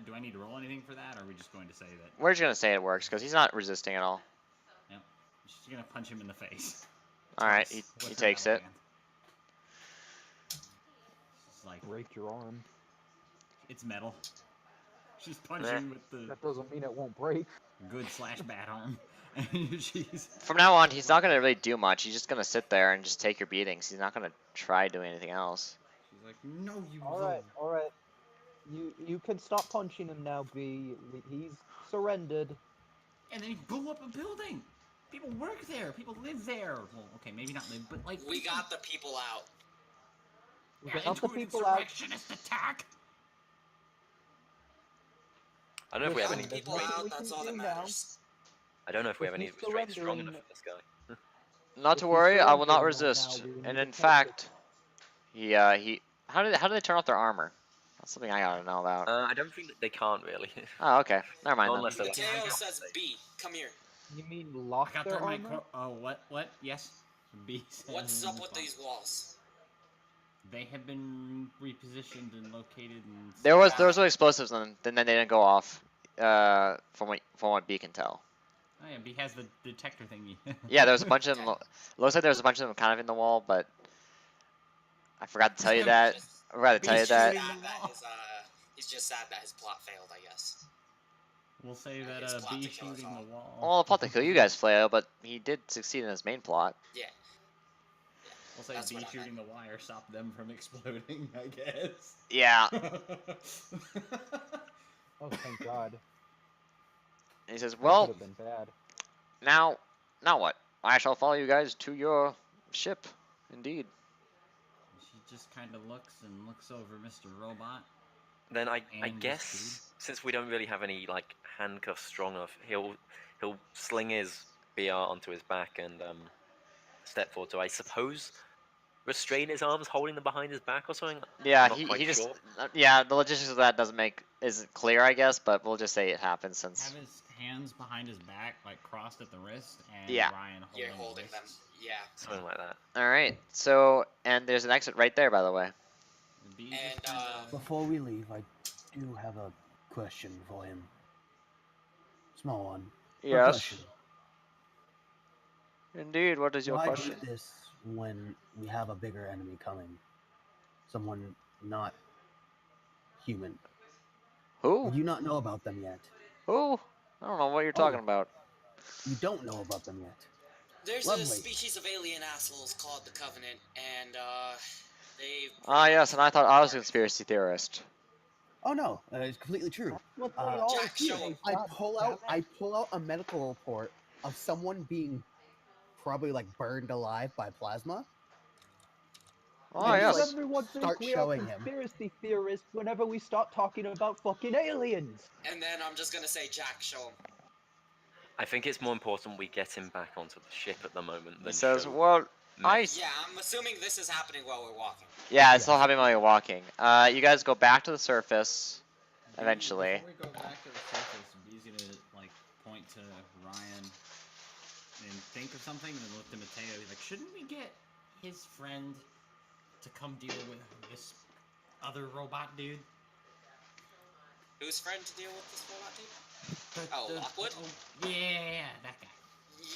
S1: do I need to roll anything for that, or are we just going to say that?
S3: We're just gonna say it works because he's not resisting at all.
S1: Yep. She's gonna punch him in the face.
S3: All right,
S1: Twice
S3: he
S1: with
S3: takes
S1: her
S3: it.
S1: hand. She's like,
S6: Break your arm.
S1: it's metal. She's punching with the
S6: That doesn't mean it won't break.
S1: good/bad arm. And she's
S3: From now on, he's not gonna really do much. He's just gonna sit there and just take your beatings. He's not gonna try doing anything else.
S1: like, no, you.
S6: All right. You can stop punching him now, B. He's surrendered.
S1: And then he blew up a building. People work there. People live there. Well, okay, maybe not live, but like.
S4: We got the people out.
S6: We
S1: Yeah,
S6: got the
S1: into an
S6: people out.
S1: insurrectionist attack.
S2: I don't know if we have any.
S4: Got the people
S6: There's nothing
S4: out.
S6: we
S4: That's
S6: can
S4: all that
S6: do now.
S4: matters.
S2: I don't know if we
S6: If
S2: have any
S6: he's
S2: restraints strong
S6: surrendering-
S2: enough for this guy.
S3: Not
S6: If
S3: to
S6: he's
S3: worry, I will not
S6: surrendering right
S3: resist.
S6: now, we
S3: And
S6: need
S3: in
S6: to take
S3: fact, he how do they turn off their armor? That's something I gotta know about.
S2: I don't think that they can't really.
S3: Oh, okay. Never mind then.
S2: Unless they're like,
S4: Mateo says B. Come here.
S6: You mean
S1: I
S6: lock
S1: got
S6: their
S1: there my
S6: armor?
S1: Oh, what? Yes. B says
S4: What's
S1: in
S4: up with
S1: response.
S4: these walls?
S1: They have been repositioned and located and.
S3: There was no explosives, and then they didn't go off. From what B can tell.
S1: Oh yeah, B has the detector thingy.
S3: Yeah, there was a bunch of them. Looks like there was a bunch of them kind of in the wall, but I forgot to tell you that. I forgot to tell you that.
S4: He's just sad that his plot failed, I guess.
S1: We'll say
S4: His
S1: that
S4: plot
S1: B
S4: to kill us
S1: shooting
S4: all.
S1: the wall.
S3: Well, the plot to kill you guys failed, but he did succeed in his main plot.
S4: Yeah.
S1: We'll say
S4: That's
S1: B
S4: what I
S1: shooting the wire stopped them from exploding, I guess.
S3: Yeah.
S6: Oh, thank God.
S3: And he says,
S6: That
S3: "Well,
S6: could have been bad.
S3: now what? I shall follow you guys to your ship." Indeed.
S2: Mm-hmm.
S1: She just kind of looks over Mr. Robot.
S2: Then I
S1: And
S2: guess
S1: this
S2: since we don't really have any like handcuffs strong enough, he'll sling his BR onto his back and step forward. So I suppose restrain his arms, holding them behind his back or something.
S3: Yeah,
S2: I'm not
S3: he
S2: quite
S3: just
S2: sure.
S3: yeah, the logistics of that isn't clear, I guess, but we'll just say it happens since
S1: Have his hands behind his back, like crossed at the wrist, and
S3: Yeah.
S1: Ryan holding,
S4: You're holding them.
S1: wrists.
S4: Yeah.
S2: Something like that.
S3: All right. So, and there's an exit right there, by the way.
S1: B
S4: And,
S1: just kinda-
S5: Before we leave, I do have a question for him. Small one. but
S3: Yes.
S5: question.
S3: Indeed. What is your
S5: Why
S3: question?
S5: do this when we have a bigger enemy coming? Someone not human.
S3: Who?
S5: Do you not know about them yet?
S3: Who? I don't know what you're talking about.
S5: You don't know about them yet.
S4: There's
S5: Lovely.
S4: a species of alien assholes called the Covenant, and they.
S3: Ah, yes, and I thought I was a conspiracy theorist.
S5: Oh no, it's completely true.
S6: What they
S5: Uh,
S6: all
S4: Jack,
S6: say,
S4: show him.
S5: I
S6: God
S5: pull
S6: damn
S5: out
S6: it.
S5: a medical report of someone being probably like burned alive by plasma.
S3: Oh,
S5: And
S3: yes.
S5: like,
S6: Everyone thinks
S5: start
S6: we are
S5: showing him.
S6: conspiracy theorists whenever we start talking about fucking aliens.
S4: And then I'm just gonna say, Jack, show him.
S2: I think it's more important we get him back onto the ship at the moment
S3: He
S2: than
S3: says,
S2: show
S3: well,
S2: Max.
S4: Yeah, I'm assuming this is happening while we're walking.
S3: yeah, it's still happening while you're walking. You guys go back to the surface.
S1: B,
S3: Eventually.
S1: Before we go back to the surface, B's gonna like point to Ryan and think of something, and then look to Mateo. He's like, shouldn't we get his friend to come deal with this other robot dude?
S4: Whose friend to deal with this robot dude? Lockwood?
S1: Oh, yeah, that guy.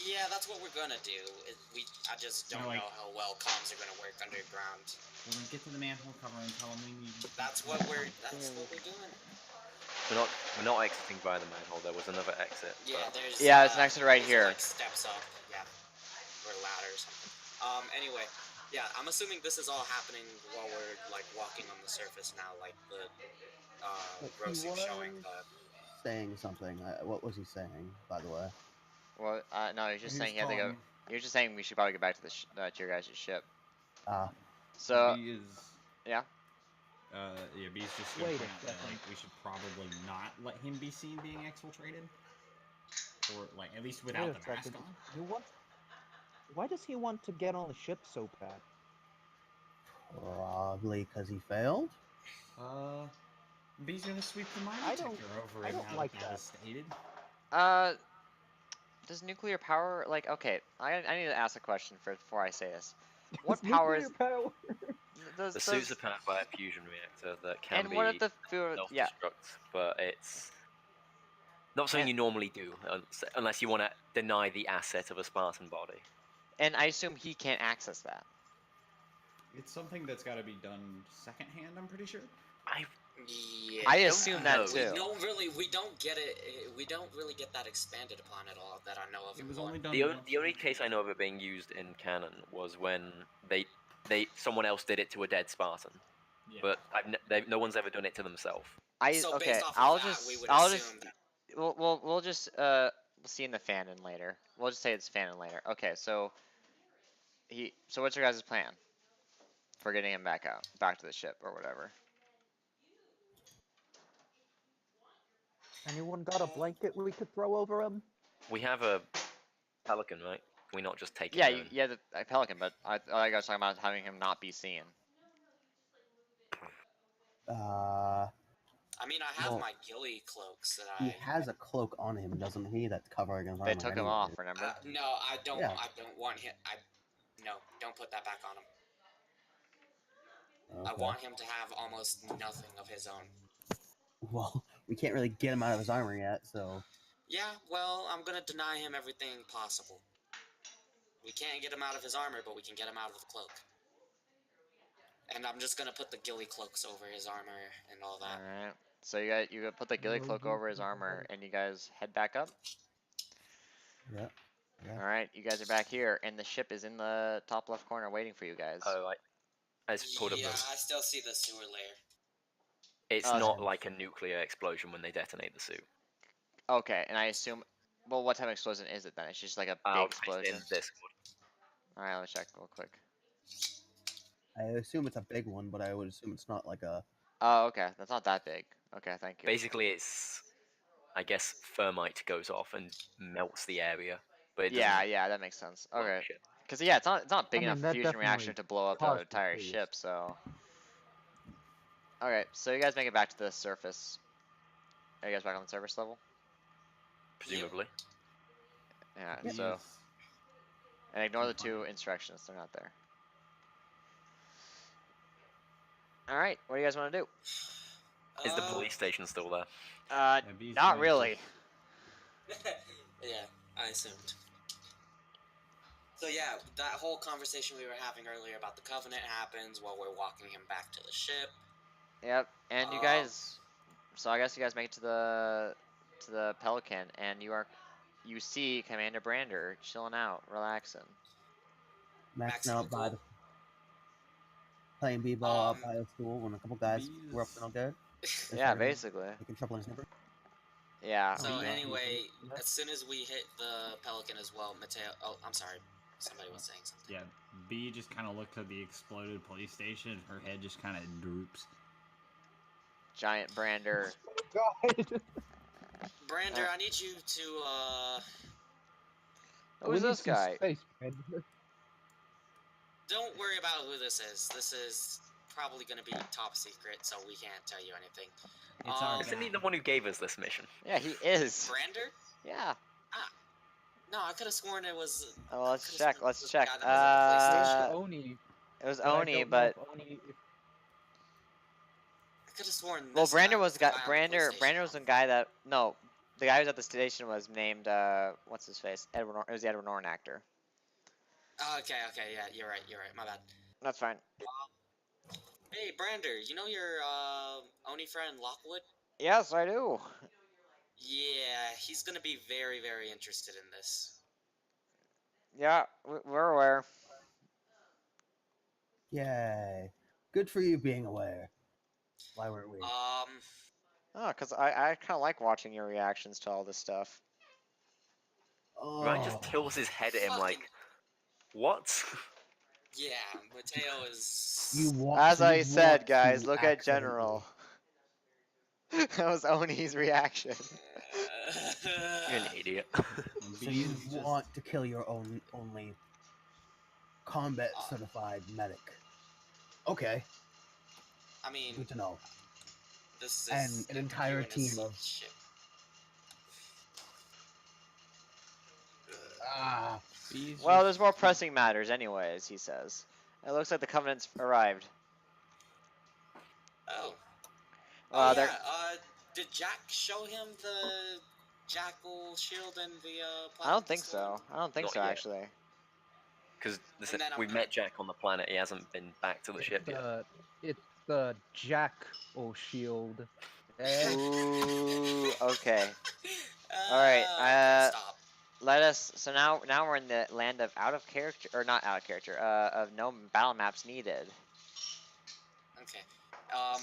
S4: Yeah, that's what we're gonna do. I just don't
S1: like-
S4: know how well comms are gonna work underground.
S1: We're gonna get to the manhole cover and tell him we need.
S4: That's what we're doing.
S2: We're not exiting via the manhole. There was another exit.
S4: Yeah,
S2: but-
S4: there's
S3: Yeah, it's an exit right
S4: those
S3: here.
S4: are, like steps up, yeah, or a ladder or something. Anyway, yeah, I'm assuming this is all happening while we're like walking on the surface now, like the Rosu showing the.
S5: Saying something. What was he saying, by the way?
S3: Well, no, he's just
S1: He
S3: saying he
S1: was
S3: had to go.
S1: calling-
S3: He was just saying we should probably get back to the to your guys' ship.
S5: Ah,
S3: So
S1: B is.
S3: yeah.
S1: Yeah, B's just gonna
S6: Wait a
S1: point out that
S6: second.
S1: like we should probably not let him be seen being exfiltrated, or like at least without
S6: Wait a
S1: the mask
S6: second.
S1: on.
S6: Why does he want to get on the ship so bad?
S5: probably because he failed.
S1: B's gonna sweep the mine
S6: I
S1: detector
S6: don't-
S1: over
S6: I
S1: him
S6: don't
S1: now
S6: like
S1: that
S6: that.
S1: is stated.
S3: Does nuclear power like okay? I need to ask a question before I say this. What
S6: Does
S3: powers
S6: nuclear power?
S3: does
S2: The suits are powered by a fusion reactor that can
S3: and
S2: be
S3: what if the fuel? Yeah,
S2: self-destruct, but it's not something
S3: And-
S2: you normally do unless you want to deny the asset of a Spartan body.
S3: and I assume he can't access that.
S1: It's something that's got to be done secondhand. I'm pretty sure.
S4: Yeah.
S3: I assume that
S2: know.
S3: too.
S4: We don't get it. We don't really get that expanded upon at all that I know of.
S1: It was
S4: in lore.
S1: only done.
S2: The only case I know of it being used in canon was when someone else did it to a dead Spartan,
S1: Yeah.
S2: but no one's ever done it to themselves.
S4: So
S3: Okay.
S4: based off of
S3: I'll
S4: that,
S3: just
S4: we would
S3: I'll
S4: assume
S3: just
S4: that.
S3: we'll just we'll see in the fanon later. We'll just say it's fanon later. Okay, so what's your guys' plan for getting him back to the ship or whatever?
S6: Anyone got a blanket we could throw over him?
S2: We have a pelican, right? Can we not just take it?
S3: Yeah,
S2: down?
S3: yeah, the pelican, but I was talking about having him not be seen.
S4: I mean, I have
S5: Well,
S4: my ghillie cloaks that
S5: he
S4: I.
S5: has a cloak on him, doesn't he? That's covering his armor.
S3: They took him
S5: anyway.
S3: off, remember?
S4: No, I don't.
S5: Yeah.
S4: I don't want him. No, don't put that back on him. I
S5: Okay.
S4: want him to have almost nothing of his own.
S5: Well, we can't really get him out of his armor yet, so.
S4: Yeah, well, I'm gonna deny him everything possible. We can't get him out of his armor, but we can get him out of the cloak. And I'm just gonna put the ghillie cloaks over his armor and all that.
S3: All right. So you put the ghillie cloak over his armor, and you guys head back up.
S5: Yeah.
S3: All right, you guys are back here, and the ship is in the top left corner waiting for you guys.
S2: Oh, like I just pulled up.
S4: Yeah, I still see the sewer layer.
S2: It's
S3: Oh,
S2: not
S3: okay.
S2: like a nuclear explosion when they detonate the suit.
S3: Okay, and I assume. Well, what type of explosion is it then? It's just like a big
S2: I'll paste it
S3: explosion.
S2: in Discord.
S3: All right, let's check real quick.
S5: I assume it's a big one, but I would assume it's not like a.
S3: Oh, okay, that's not that big. Okay, thank you.
S2: Basically, it's I guess thermite goes off and melts the area, but it doesn't.
S3: Yeah, that makes sense.
S2: blow
S3: Okay,
S2: shit.
S3: because yeah, it's not big
S6: I mean,
S3: enough
S6: that
S3: fusion reaction
S6: definitely
S3: to blow up the
S6: caused the
S3: entire
S6: freeze.
S3: ship. So. Okay, so you guys make it back to the surface. Are you guys back on the surface level?
S2: Presumably.
S3: Yeah.
S1: B
S3: So
S1: is-
S3: and ignore the
S1: fine.
S3: two instructions; they're not there. All right, what do you guys want to do?
S2: Is the police station still there?
S3: Uh,
S1: Yeah, B's
S3: not
S1: gonna
S3: really.
S4: Yeah, I assumed. So yeah, that whole conversation we were having earlier about the Covenant happens while we're walking him back to the ship.
S3: Yep, and you guys. So I guess you guys make it to the Pelican, and you see Commander Brander chilling out, relaxing.
S5: Maxing out by
S4: cool.
S5: the. Playing b-ball out by the school when a couple guys were up
S1: B's-
S5: to no good. They
S3: Yeah,
S5: started
S3: basically.
S5: Making trouble in his neighborhood.
S3: Yeah.
S4: So
S1: yeah.
S4: anyway,
S5: Yeah.
S4: as soon as we hit the Pelican as well, Mateo. Oh, I'm sorry. Somebody was saying something.
S1: Yeah, B just kind of looked at the exploded police station. Her head just kind of droops.
S3: Giant Brander.
S6: God.
S4: Brander, I need you to
S3: Who's
S6: We need
S3: this
S6: some
S3: guy?
S6: Space, Brander.
S4: don't worry about who this is. This is probably gonna be top secret, so we can't tell you anything.
S1: It's our
S2: Isn't he
S1: guy.
S2: the one who gave us this mission?
S3: Yeah, he is.
S4: Brander?
S3: Yeah.
S4: No, I could have sworn it was.
S3: Oh, well, let's
S4: I could've
S3: check.
S4: sworn
S3: Let's
S4: it was
S3: check.
S4: the guy that was at the police station.
S6: Oni.
S3: It was
S6: but I
S3: Oni,
S6: don't know
S3: but
S6: if Oni.
S4: I could have sworn.
S3: well,
S4: this
S3: Brander
S4: guy
S3: was the
S4: guy
S3: guy.
S4: on the police
S3: Brander
S4: station.
S3: was the guy that no. The guy who was at the station was named what's his face? Edward. It was the Edward Norton actor.
S4: Okay, yeah, you're right, my bad.
S3: That's fine.
S4: Hey, Brander, you know your Oni friend Lockwood?
S3: Yes, I do.
S4: Yeah, he's gonna be very, very interested in this.
S3: Yeah, we're aware.
S5: Yay. Good for you being aware. Why weren't we?
S3: Oh, because I kind of like watching your reactions to all this stuff.
S2: Ryan just tilts his head at him like, what?
S4: Yeah, Mateo is.
S3: As I said, guys, look at General. That was Oni's reaction.
S2: You're an idiot.
S5: So you want to kill your only combat certified medic? Okay.
S4: I mean,
S5: good to know.
S4: This
S5: And
S4: is
S5: an entire team of
S4: shit.
S3: Well, there's more pressing matters, anyways. He says. It looks like the Covenant's arrived.
S4: Oh.
S3: They're...
S4: Did Jack show him the Jackal shield and the
S3: I don't think so. I don't think
S2: Not
S3: so,
S2: yet.
S3: actually.
S2: Because we met Jack on the planet. He hasn't been back to the ship yet.
S6: It's the Jack O'Shield.
S3: Ooh, okay. Alright,
S4: stop.
S3: let us, so now we're in the land of out of character, or not out of character, of no battle maps needed.
S4: Okay.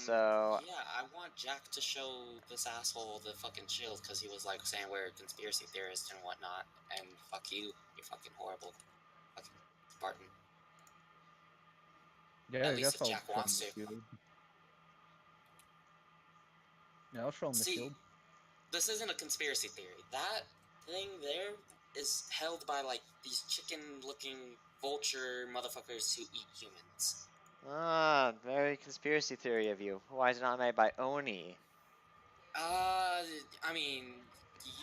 S3: So...
S4: Yeah, I want Jack to show this asshole the fucking shield, because he was, like, saying we're a conspiracy theorist and whatnot, and fuck you, you're fucking horrible. Fucking Spartan.
S6: Yeah,
S4: At
S6: I
S4: least
S6: guess
S4: if
S6: I'll
S4: Jack
S6: show
S4: wants
S6: him
S4: to.
S6: the shield. Yeah, I'll show him the shield.
S4: This isn't a conspiracy theory. That thing there is held by, like, these chicken-looking vulture motherfuckers who eat humans.
S3: Ah, very conspiracy theory of you. Why is it not made by Oni?
S4: I mean,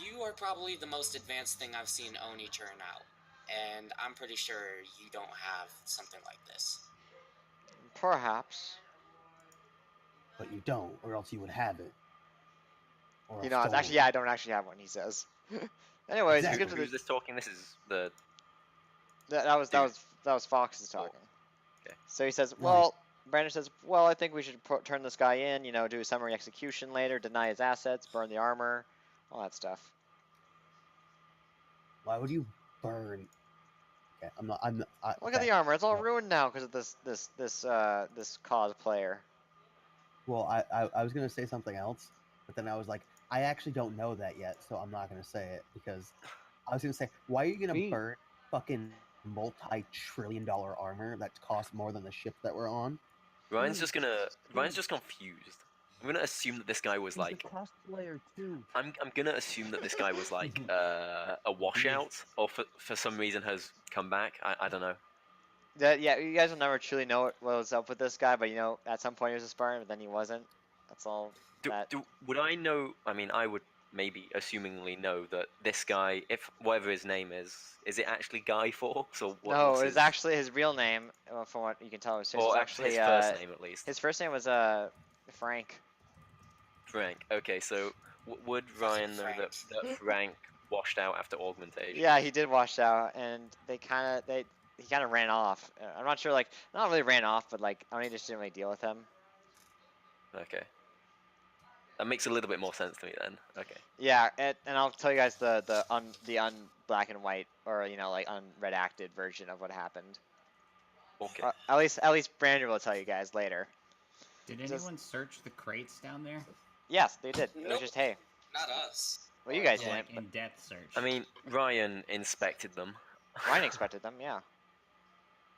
S4: you are probably the most advanced thing I've seen Oni churn out. And I'm pretty sure you don't have something like this.
S3: Perhaps.
S5: But you don't, or else you would have it. Or
S3: You know, it's actually, I don't actually have one, he says. Anyways, let's get to
S2: Who's this talking? This is the...
S3: That was Fox's talking.
S2: Okay.
S3: So he says, well, Brandon says, well, I think we should turn this guy in, you know, do a summary execution later, deny his assets, burn the armor, all that stuff.
S5: Why would you burn? Okay,
S3: Look at the armor; it's all ruined now because of this cosplayer.
S5: Well, I was gonna say something else, but then I was like, I actually don't know that yet, so I'm not gonna say it because I was gonna say, why are you gonna burn fucking multi-trillion-dollar armor that costs more than the ship that we're on?
S2: Ryan's just confused. I'm gonna assume that this guy was like
S6: a cosplayer too.
S2: I'm gonna assume that this guy was like a washout, or for some reason has come back. I don't know.
S3: Yeah, you guys will never truly know what was up with this guy, but you know, at some point he was a Spartan, but then he wasn't. That's all.
S2: Would I know? I mean, I would maybe assumingly know that this guy, if whatever his name is it actually Guy Fawkes or what?
S3: No, it's actually his real name. From what you can tell, it's actually
S2: his first name at least.
S3: His first name was Frank.
S2: Frank. Okay, so would Ryan know that Frank washed out after augmentation?
S3: Yeah, he did wash out, and he kind of ran off. I'm not sure, like, not really ran off, but like, I just didn't really deal with him.
S2: Okay. That makes a little bit more sense to me then. Okay.
S3: Yeah, and I'll tell you guys the black and white, or you know, like unredacted version of what happened.
S2: Okay.
S3: At least Brandon will tell you guys later.
S1: Did anyone search the crates down there?
S3: Yes, they did.
S4: Nope.
S3: It was just hay.
S4: Not us.
S3: Well, you guys
S1: Like
S3: didn't.
S1: in-depth search.
S2: I mean, Ryan inspected them.
S3: Ryan expected them, yeah.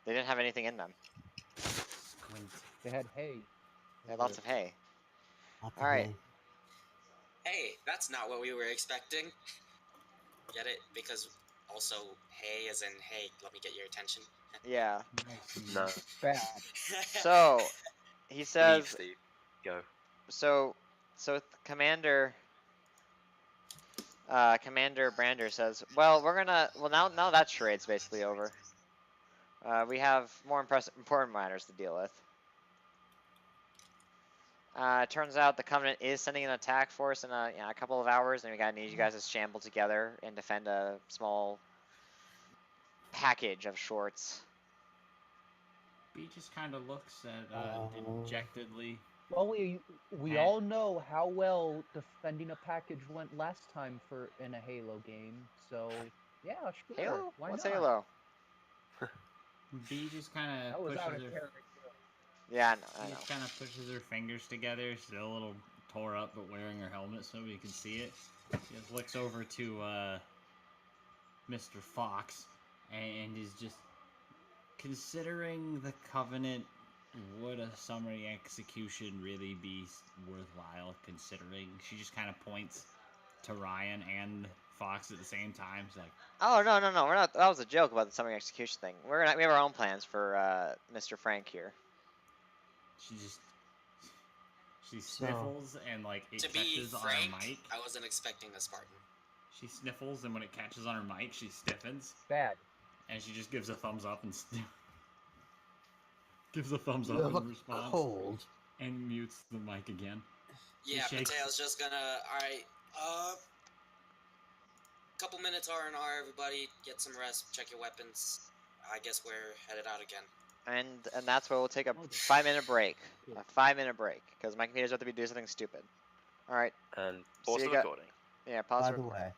S3: They didn't have anything in them.
S1: Squint.
S6: They had hay.
S3: They had lots of hay.
S5: All
S3: right.
S4: Hey, that's not what we were expecting. Get it? Because also, hey as in, hey, let me get your attention.
S3: Yeah.
S2: No.
S6: Bad.
S3: So, he says...
S2: Steve. Go.
S3: So Commander Brander says, well, now that charade's basically over. We have more important matters to deal with. Turns out the Covenant is sending an attack force in a couple of hours, and we gotta need you guys to shamble together and defend a small package of shorts.
S1: B just kind of looks at dejectedly.
S6: Well, we all know how well defending a package went last time in a Halo game, so yeah, sure.
S3: Halo?
S6: Why
S3: What's
S6: not?
S3: Halo?
S1: B just kind
S6: That
S1: of
S6: was out
S1: pushes
S6: of
S1: her.
S6: character.
S3: Yeah, I
S1: She
S3: know.
S1: just kind of pushes her fingers together, still a little tore up, but wearing her helmet so we can see it. She just looks over to Mr. Fox and is just considering the Covenant. Would a summary execution really be worthwhile considering? She just kind of points to Ryan and Fox at the same time. She's like,
S3: Oh no, we're not. That was a joke about the summary execution thing. We have our own plans for Mr. Frank here.
S1: She sniffles and like it catches on her mic.
S4: I wasn't expecting a Spartan.
S1: She sniffles and when it catches on her mic, she stiffens.
S6: Bad.
S1: And she just gives a thumbs up and gives a thumbs up in response.
S5: Cold.
S1: And mutes the mic again.
S4: Yeah, Mateo's just gonna. Alright, couple minutes R&R, everybody. Get some rest, check your weapons. I guess we're headed out again.
S3: And that's where we'll take a 5-minute break. A 5-minute break, because my computer's about to be doing something stupid. Alright.
S2: And pause the recording.
S3: Yeah, pause
S5: By
S3: the
S5: the
S3: recording.
S5: way,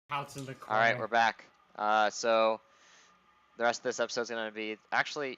S1: Pouts in the corner.
S3: All right, we're back. So the rest of this episode's gonna be actually